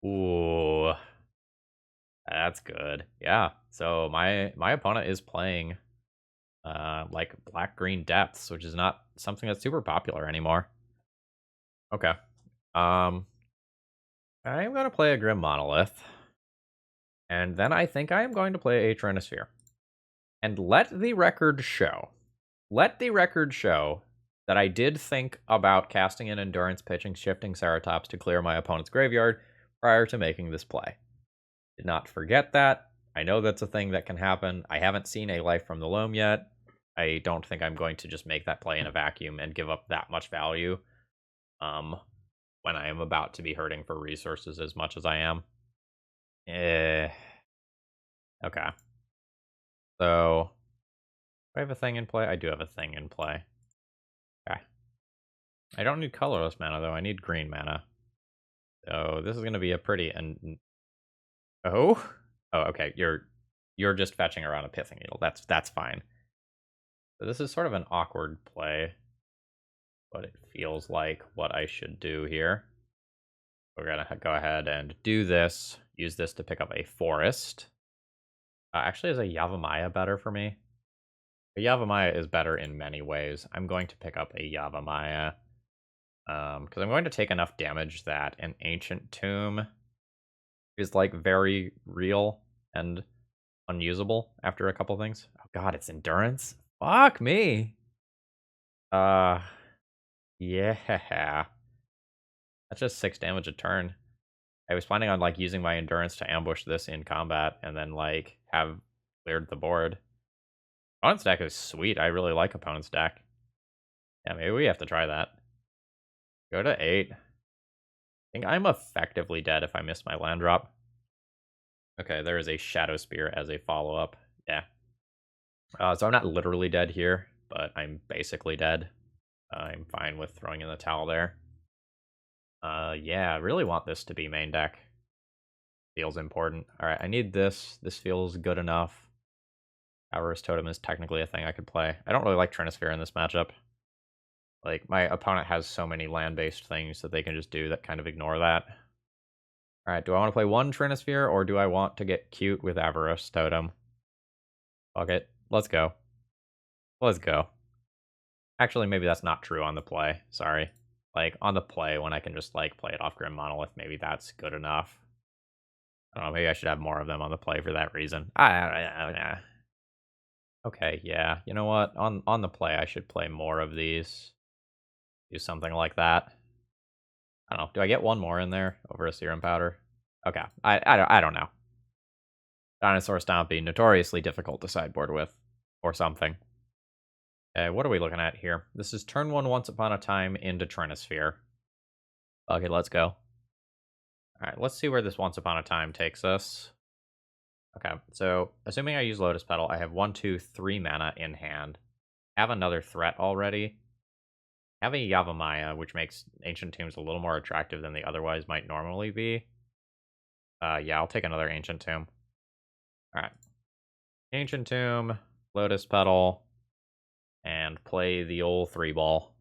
Ooh. That's good. Yeah. So my opponent is playing like black-green depths, which is not something that's super popular anymore. Okay. I'm gonna play a Grim Monolith. And then I think I am going to play a Trinisphere. And let the record show that I did think about casting an Endurance pitching Shifting Ceratops to clear my opponent's graveyard prior to making this play. Did not forget that. I know that's a thing that can happen. I haven't seen a Life from the Loam yet. I don't think I'm going to just make that play in a vacuum and give up that much value. when I am about to be hurting for resources as much as I am. Eh. Okay. So, do I have a thing in play? I do have a thing in play. Okay. I don't need colorless mana, though. I need green mana. So, this is going to be a pretty... Oh? Oh, okay. You're just fetching around a Pithing Needle. That's fine. So this is sort of an awkward play, but it feels like what I should do here. We're going to go ahead and do this. Use this to pick up a forest. Actually, is a Yavimaya better for me? A Yavimaya is better in many ways. I'm going to pick up a Yavimaya. Because I'm going to take enough damage that an Ancient Tomb is, like, very real and unusable after a couple things. Oh god, it's Endurance? Fuck me! Yeah. That's just 6 damage a turn. I was planning on, like, using my Endurance to ambush this in combat and then, like, have cleared the board. Opponent's deck is sweet. I really like opponent's deck. Yeah, maybe we have to try that. Go to 8. I think I'm effectively dead if I miss my land drop. Okay, there is a Shadow Spear as a follow-up. Yeah. So I'm not literally dead here, but I'm basically dead. I'm fine with throwing in the towel there. Yeah, I really want this to be main deck. Feels important. Alright, I need this. This feels good enough. Avarice Totem is technically a thing I could play. I don't really like Trinisphere in this matchup. Like, my opponent has so many land-based things that they can just do that kind of ignore that. Alright, do I want to play one Trinisphere, or do I want to get cute with Avarice Totem? Fuck it. Let's go. Let's go. Actually, maybe that's not true on the play. Sorry. Like, on the play, when I can just, like, play it off Grim Monolith, maybe that's good enough. I don't know, maybe I should have more of them on the play for that reason. Okay, yeah. You know what? On the play, I should play more of these. Do something like that. I don't know. Do I get one more in there over a Serum Powder? Okay. I don't know. Dinosaur Stompy, notoriously difficult to sideboard with. Or something. Okay, what are we looking at here? This is turn 1 Once Upon a Time into Trinisphere. Okay, let's go. Alright, let's see where this Once Upon a Time takes us. Okay, so assuming I use Lotus Petal, I have 1, 2, 3 mana in hand. Have another threat already. Have a Yavimaya, which makes Ancient Tombs a little more attractive than they otherwise might normally be. Yeah, I'll take another Ancient Tomb. Alright. Ancient Tomb, Lotus Petal, and play the old 3-ball.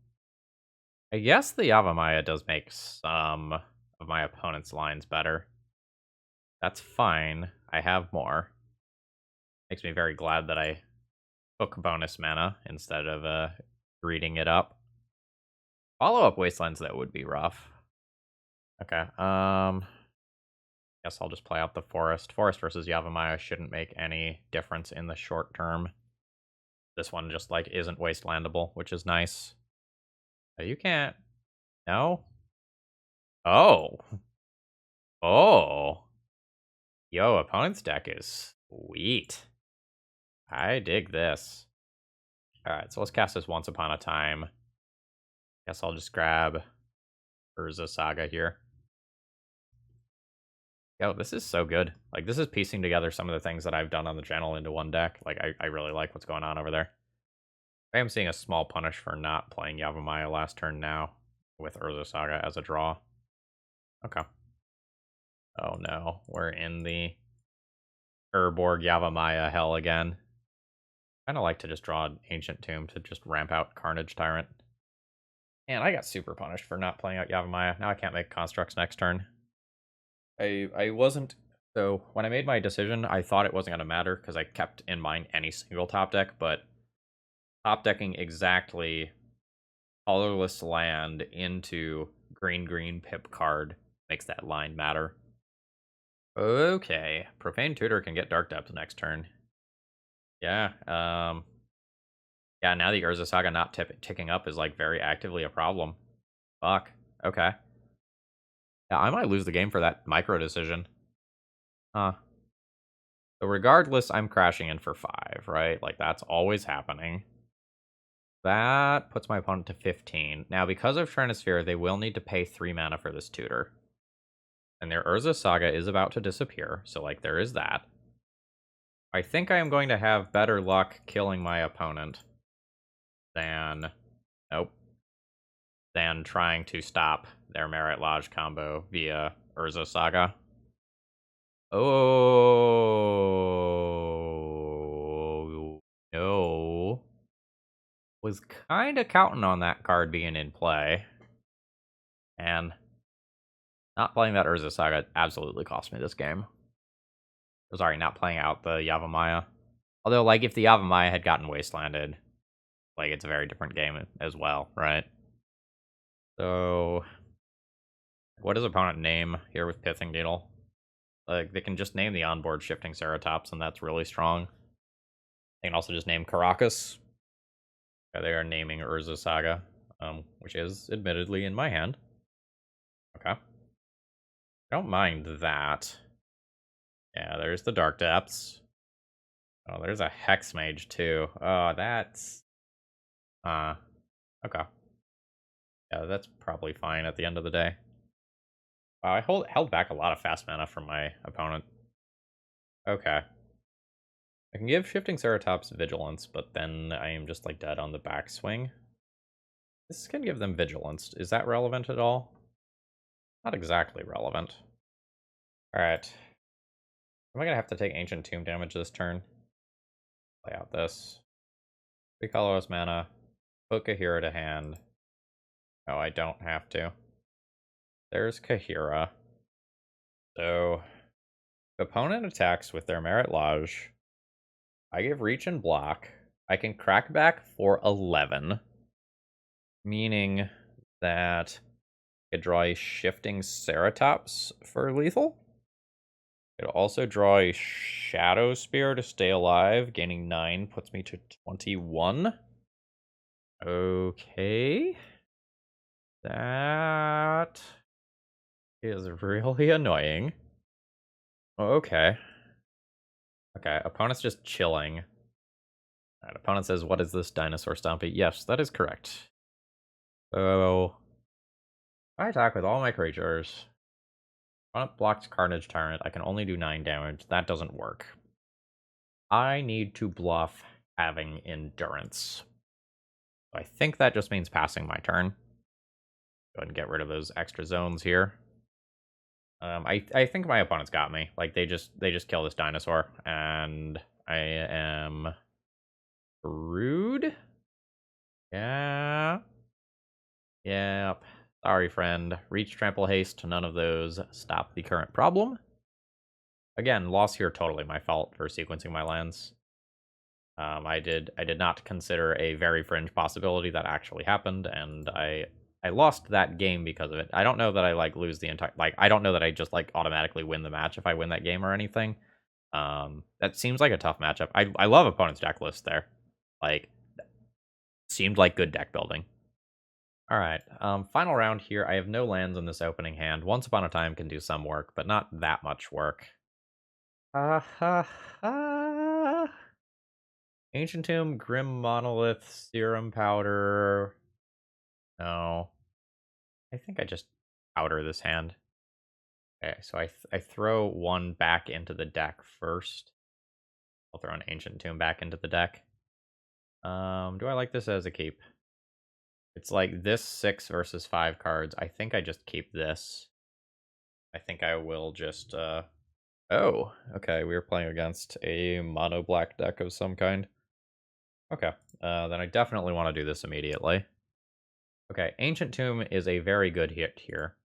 I guess the Yavimaya does make some of my opponent's lines better. That's fine. I have more. Makes me very glad that I took bonus mana instead of reading it up. Follow-up Wastelands, that would be rough. Okay, guess I'll just play out the Forest. Forest versus Yavimaya shouldn't make any difference in the short term. This one just, like, isn't wastelandable, which is nice. You can't... No? Oh! Oh! Yo, opponent's deck is sweet. I dig this. Alright, so let's cast this Once Upon a Time. Guess I'll just grab Urza Saga here. Yo, this is so good. Like, this is piecing together some of the things that I've done on the channel into one deck. Like, I really like what's going on over there. I am seeing a small punish for not playing Yavimaya last turn now with Urza Saga as a draw. Okay. Oh no, we're in the Urborg Yavimaya hell again. Kind of like to just draw an Ancient Tomb to just ramp out Carnage Tyrant. And I got super punished for not playing out Yavimaya. Now I can't make constructs next turn. I wasn't... So, when I made my decision, I thought it wasn't going to matter, because I kept in mind any single top deck, but top decking exactly colorless land into green pip card makes that line matter. Okay, Profane Tutor can get Dark Depths next turn. Yeah, yeah, now the Urza Saga not ticking up is, like, very actively a problem. Fuck, okay. Yeah, I might lose the game for that micro decision. Huh. So regardless, I'm crashing in for 5, right? Like, that's always happening. That puts my opponent to 15. Now, because of Trinisphere, they will need to pay 3 mana for this tutor. And their Urza Saga is about to disappear, so, like, there is that. I think I am going to have better luck killing my opponent than... Nope. Than trying to stop their Merit Lodge combo via Urza Saga. Oh... No. Was kind of counting on that card being in play. And not playing that Urza Saga absolutely cost me this game. Sorry, not playing out the Yavimaya. Although, like, if the Yavimaya had gotten wastelanded, like, it's a very different game as well, right? So, what does opponent name here with Pithing Needle? Like, they can just name the onboard Shifting Ceratops, and that's really strong. They can also just name Caracas. They are naming Urza Saga, which is admittedly in my hand. Okay. I don't mind that. Yeah, there's the Dark Depths. Oh, there's a Hex Mage, too. Oh, that's... okay. Yeah, that's probably fine at the end of the day. Wow, I held back a lot of fast mana from my opponent. Okay. I can give Shifting Ceratops Vigilance, but then I am just, like, dead on the backswing. This can give them Vigilance. Is that relevant at all? Not exactly relevant. Alright. Am I gonna have to take Ancient Tomb damage this turn? Play out this. 3 colorless mana. Put Kaheera to hand. Oh, I don't have to. There's Kaheera. So, opponent attacks with their Merit Lodge. I give reach and block. I can crack back for 11. Meaning that I could draw a Shifting Ceratops for lethal. I could also draw a Shadow Spear to stay alive. Gaining 9 puts me to 21. Okay. That is really annoying. Okay. Okay, opponent's just chilling. Alright, opponent says, what is this Dinosaur Stompy? Yes, that is correct. So, I attack with all my creatures. Opponent blocks Carnage Tyrant. I can only do 9 damage. That doesn't work. I need to bluff having Endurance. I think that just means passing my turn. Go ahead and get rid of those extra zones here. I think my opponent's got me. Like, they just kill this dinosaur, and I am rude. Yeah. Yep. Sorry, friend. Reach, trample, haste. None of those stop the current problem. Again, loss here totally my fault for sequencing my lands. I did not consider a very fringe possibility that actually happened, and I lost that game because of it. I don't know that I like lose the entire I don't know that I just like automatically win the match if I win that game or anything. That seems like a tough matchup. I love opponent's deck list there. Like, seemed like good deck building. All right, final round here. I have no lands in this opening hand. Once Upon a Time can do some work, but not that much work. Ancient Tomb, Grim Monolith, Serum Powder. No. I think I just powder this hand. Okay, so I throw one back into the deck first. I'll throw an Ancient Tomb back into the deck. Do I like this as a keep? It's like this 6 versus 5 cards. I think I just keep this. I think I will just, Oh, okay, we were playing against a mono black deck of some kind. Okay, then I definitely want to do this immediately. Okay, Ancient Tomb is a very good hit here.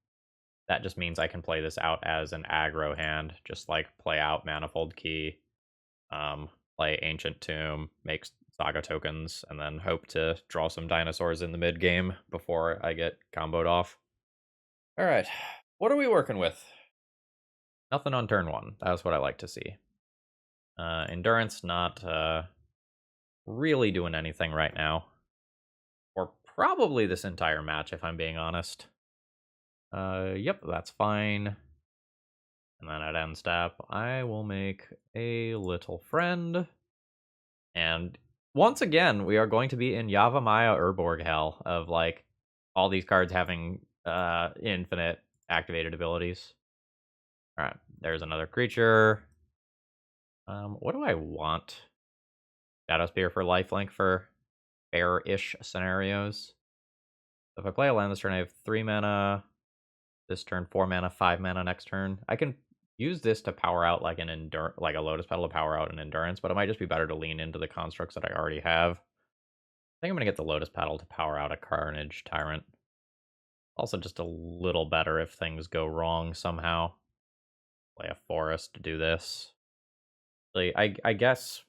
That just means I can play this out as an aggro hand, just like play out Manifold Key, play Ancient Tomb, make Saga tokens, and then hope to draw some dinosaurs in the mid game before I get comboed off. Alright, what are we working with? Nothing on turn 1. That's what I like to see. Endurance not really doing anything right now. Or probably this entire match, if I'm being honest. Yep, that's fine. And then at end step, I will make a little friend. And once again, we are going to be in Yavimaya Urborg hell of, like, all these cards having infinite activated abilities. Alright, there's another creature. What do I want? Shadow Spear for lifelink for fair-ish scenarios. If I play a land this turn, I have 3 mana. This turn, 4 mana, 5 mana next turn. I can use this to power out like like a Lotus Petal to power out an Endurance, but it might just be better to lean into the constructs that I already have. I think I'm gonna get the Lotus Petal to power out a Carnage Tyrant. Also just a little better if things go wrong somehow. Play a Forest to do this. Like, I guess,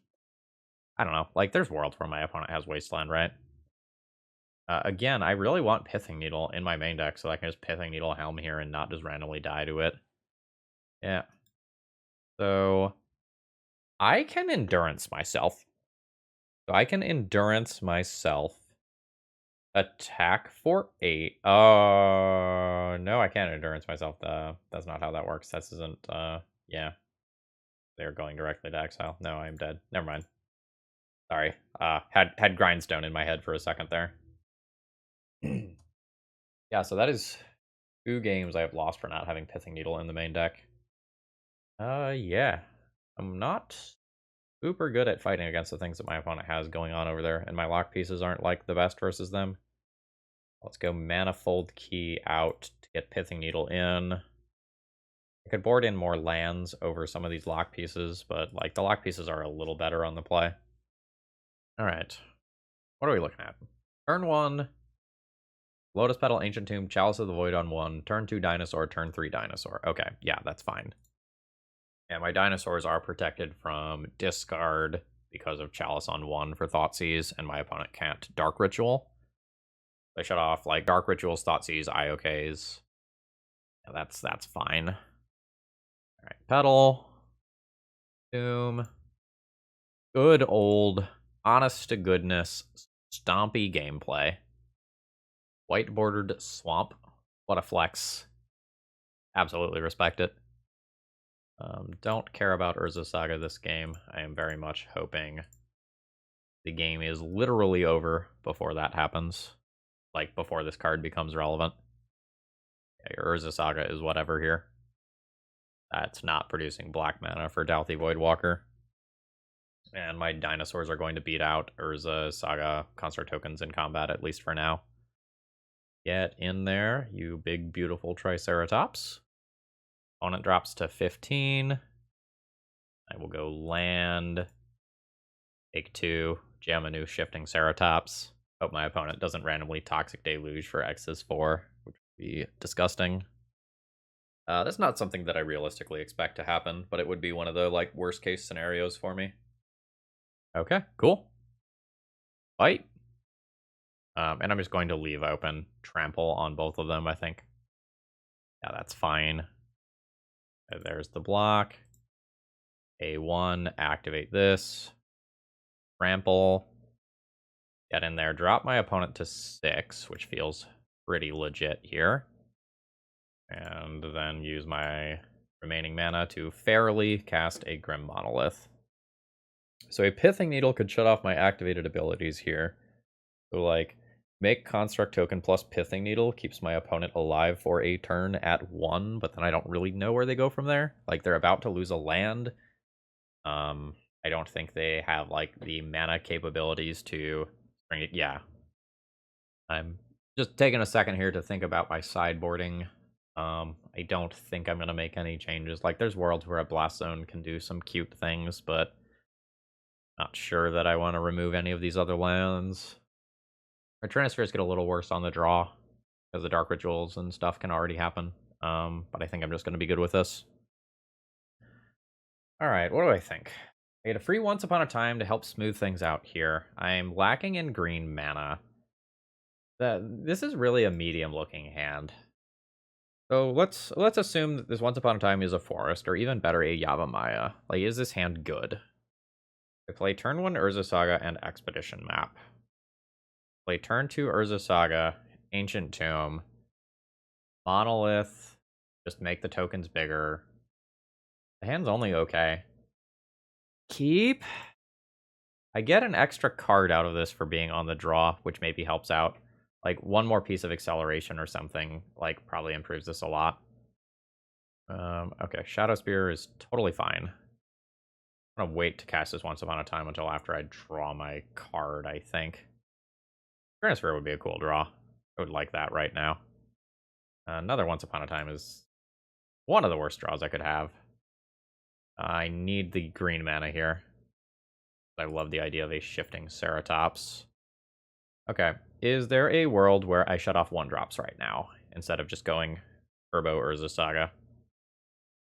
I don't know, like there's worlds where my opponent has Wasteland, right? Again, I really want Pithing Needle in my main deck so I can just Pithing Needle Helm here and not just randomly die to it. Yeah. So I can Endurance myself. So I can Endurance myself. Attack for 8. Oh, no, I can't Endurance myself. That's not how that works. This isn't, yeah. They're going directly to exile. No, I'm dead. Never mind. Sorry. Had Grindstone in my head for a second there. Yeah, so that is 2 games I have lost for not having Pithing Needle in the main deck. Yeah. I'm not super good at fighting against the things that my opponent has going on over there, and my lock pieces aren't like the best versus them. Let's go Manifold Key out to get Pithing Needle in. I could board in more lands over some of these lock pieces, but like the lock pieces are a little better on the play. Alright. What are we looking at? Turn 1, Lotus Petal, Ancient Tomb, Chalice of the Void on 1, turn 2 Dinosaur, turn 3 Dinosaur. Okay, yeah, that's fine. And my dinosaurs are protected from discard because of Chalice on 1 for Thoughtseize, and my opponent can't Dark Ritual. I shut off like Dark Rituals, Thoughtseize, IOKs. Yeah, that's fine. Alright, Petal. Tomb. Good old, honest to goodness, stompy gameplay. White bordered swamp. What a flex. Absolutely respect it. Don't care about Urza Saga this game. I am very much hoping the game is literally over before that happens. Like, before this card becomes relevant. Okay, Urza Saga is whatever here. That's not producing black mana for Douthie Voidwalker. And my dinosaurs are going to beat out Urza Saga construct tokens in combat, at least for now. Get in there, you big, beautiful Triceratops. Opponent drops to 15. I will go land. Take 2. Jam a new Shifting Ceratops. Hope my opponent doesn't randomly Toxic Deluge for X's 4, which would be disgusting. That's not something that I realistically expect to happen, but it would be one of the like worst case scenarios for me. Okay, cool. Fight. And I'm just going to leave open Trample on both of them, I think. Yeah, that's fine. There's the block. A1, activate this. Trample. Get in there, drop my opponent to 6, which feels pretty legit here. And then use my remaining mana to fairly cast a Grim Monolith. So a Pithing Needle could shut off my activated abilities here. So like, make Construct Token plus Pithing Needle keeps my opponent alive for a turn at 1, but then I don't really know where they go from there. Like, they're about to lose a land. I don't think they have like the mana capabilities to bring it. Yeah. I'm just taking a second here to think about my sideboarding. I don't think I'm gonna make any changes. Like, there's worlds where a Blast Zone can do some cute things, but not sure that I want to remove any of these other lands. My Trinispheres get a little worse on the draw, because the Dark Rituals and stuff can already happen. But I think I'm just gonna be good with this. Alright, what do I think? I get a free Once Upon a Time to help smooth things out here. I'm lacking in green mana. This is really a medium-looking hand. So let's assume that this Once Upon a Time is a forest, or even better, a Yavimaya. Like, is this hand good? I play turn 1 Urza Saga and Expedition Map. Play turn 2 Urza Saga, Ancient Tomb, Monolith, just make the tokens bigger. The hand's only okay. Keep? I get an extra card out of this for being on the draw, which maybe helps out. Like, one more piece of acceleration or something, like, probably improves this a lot. Okay, Shadow Spear is totally fine. I'm gonna wait to cast this once upon a time until after I draw my card, I think. Trinisphere would be a cool draw. I would like that right now. Another once upon a time is one of the worst draws I could have. I need the green mana here. I love the idea of a Shifting Ceratops. Okay, is there a world where I shut off 1-drops right now, instead of just going Turbo Urza Saga?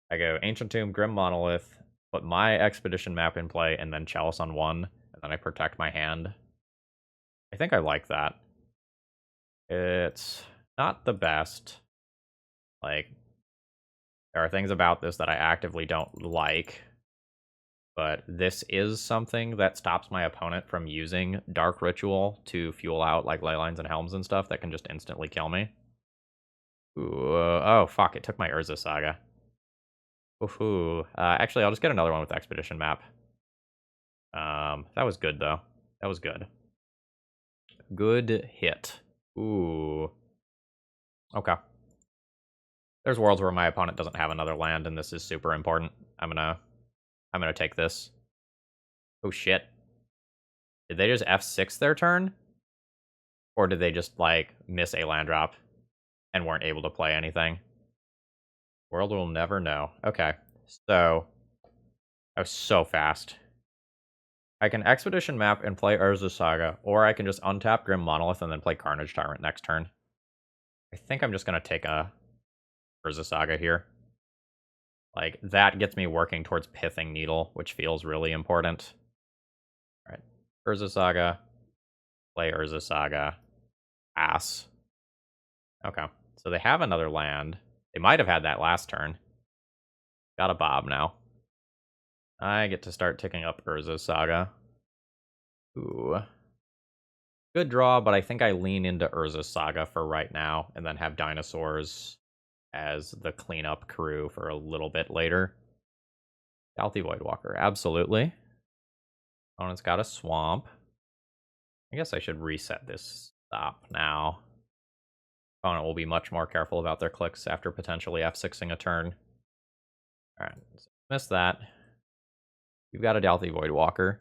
I go Ancient Tomb, Grim Monolith, put my Expedition map in play, and then Chalice on 1, and then I protect my hand. I think I like that. It's not the best. Like, there are things about this that I actively don't like, but this is something that stops my opponent from using Dark Ritual to fuel out, like, Leylines and Helms and stuff that can just instantly kill me. Ooh, oh, fuck, it took my Urza Saga. Ooh, actually, I'll just get another one with Expedition map. That was good, though. That was good. Good hit. Ooh. Okay. There's worlds where my opponent doesn't have another land, and this is super important. I'm gonna take this. Oh, shit. Did they just F6 their turn? Or did they just, like, miss a land drop and weren't able to play anything? World will never know. Okay, so that was so fast. I can Expedition map and play Urza Saga, or I can just untap Grim Monolith and then play Carnage Tyrant next turn. I think I'm just gonna take a Urza Saga here. Like, that gets me working towards Pithing Needle, which feels really important. Alright, Urza Saga, play Urza Saga, pass. Okay, so they have another land. They might have had that last turn. Got a Bob now. I get to start ticking up Urza Saga. Ooh. Good draw, but I think I lean into Urza Saga for right now, and then have Dinosaurs as the cleanup crew for a little bit later. Dalthy Voidwalker, absolutely. Opponent's got a Swamp. I guess I should reset this stop now. Opponent will be much more careful about their clicks after potentially F6ing a turn. Alright, so miss that. You've got a Dalthy Voidwalker.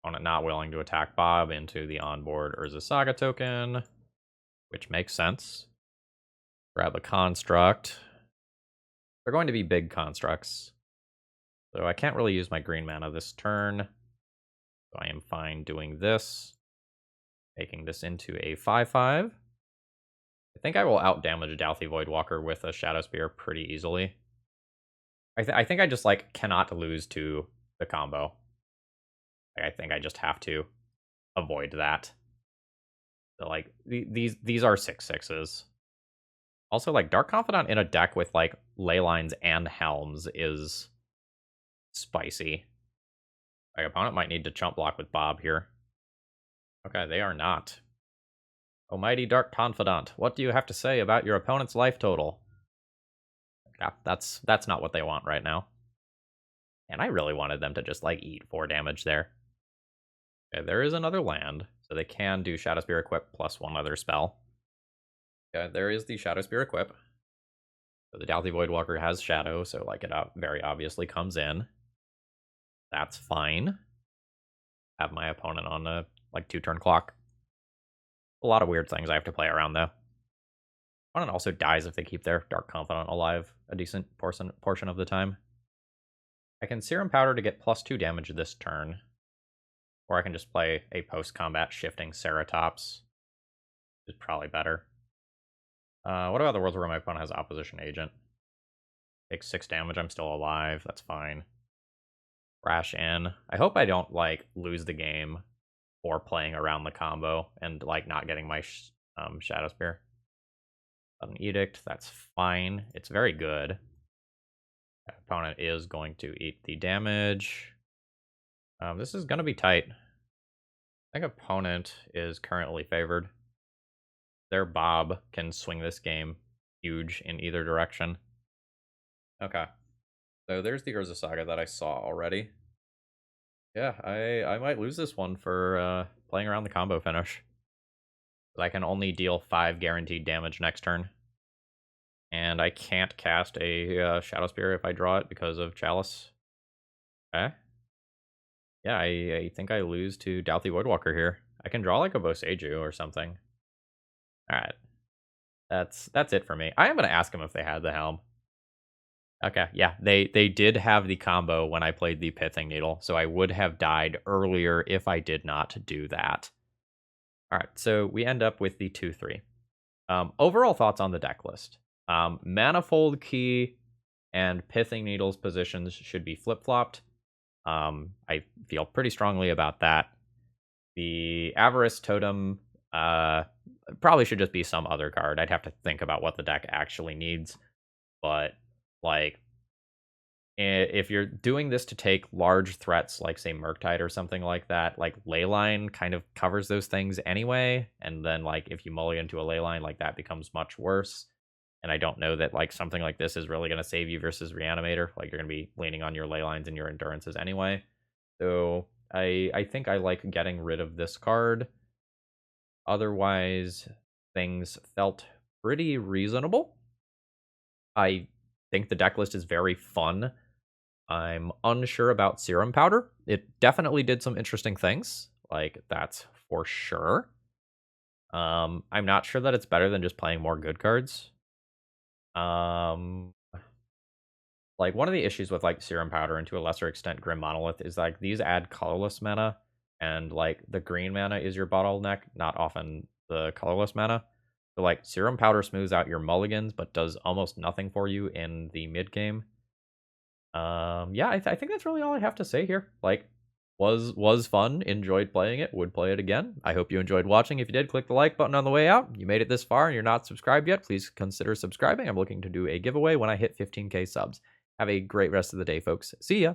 Opponent not willing to attack Bob into the onboard Urza Saga token, which makes sense. Grab a construct. They're going to be big constructs, so I can't really use my green mana this turn. So I am fine doing this, making this into a 5/5. I think I will outdamage Dalthy Voidwalker with a Shadow Spear pretty easily. I think I just, like, cannot lose to the combo. I think I just have to avoid that. So, like, these are 6/6s. Also, like, Dark Confidant in a deck with, like, Leylines and Helms is spicy. My opponent might need to chump block with Bob here. Okay, they are not. Almighty Dark Confidant, what do you have to say about your opponent's life total? Yeah, that's not what they want right now. And I really wanted them to just, like, eat 4 damage there. Okay, there is another land, so they can do Shadow Spear equip plus one other spell. Okay, there is the Shadow Spear equip. So the Dalthy Voidwalker has Shadow, so, like, it very obviously comes in. That's fine. Have my opponent on a, like, 2-turn clock. A lot of weird things I have to play around, though. Opponent also dies if they keep their Dark Confidant alive a decent portion of the time. I can Serum Powder to get +2 damage this turn. Or I can just play a post-combat Shifting Ceratops. Which is probably better. What about the worlds where my opponent has Opposition Agent? Takes 6 damage, I'm still alive, that's fine. Crash in. I hope I don't, like, lose the game for playing around the combo and, like, not getting my Shadow Spear. An Edict, that's fine. It's very good. Opponent is going to eat the damage. This is going to be tight. I think opponent is currently favored. Their Bob can swing this game huge in either direction. Okay. So there's the Urza Saga that I saw already. Yeah, I might lose this one for playing around the combo finish. I can only deal 5 guaranteed damage next turn. And I can't cast a Shadow Spear if I draw it because of Chalice. Okay. Yeah, I think I lose to Douthy Woodwalker here. I can draw like a Boseiju or something. Alright. That's it for me. I am going to ask them if they had the Helm. Okay, yeah, they did have the combo when I played the Pithing Needle, so I would have died earlier if I did not do that. Alright, so we end up with the 2-3. Overall thoughts on the deck list. Manifold Key and Pithing Needle's positions should be flip-flopped. I feel pretty strongly about that. The Avarice Totem probably should just be some other card. I'd have to think about what the deck actually needs. But, like, if you're doing this to take large threats, like, say, Murktide or something like that, like, Leyline kind of covers those things anyway. And then, like, if you mulligan to a Leyline, like, that becomes much worse. And I don't know that, like, something like this is really going to save you versus Reanimator. Like, you're going to be leaning on your Leylines and your Endurances anyway. So I think I like getting rid of this card. Otherwise, things felt pretty reasonable. I think the deck list is very fun. I'm unsure about Serum Powder. It definitely did some interesting things. Like, that's for sure. I'm not sure that it's better than just playing more good cards. Like, one of the issues with, like, Serum Powder and to a lesser extent Grim Monolith is, like, these add colorless mana, and, like, the green mana is your bottleneck, not often the colorless mana. So, like, Serum Powder smooths out your mulligans, but does almost nothing for you in the mid-game. Yeah, I think that's really all I have to say here. Like, was fun, enjoyed playing it, would play it again. I hope you enjoyed watching. If you did, click the like button on the way out. You made it this far and you're not subscribed yet, please consider subscribing. I'm looking to do a giveaway when I hit 15K subs. Have a great rest of the day, folks. See ya!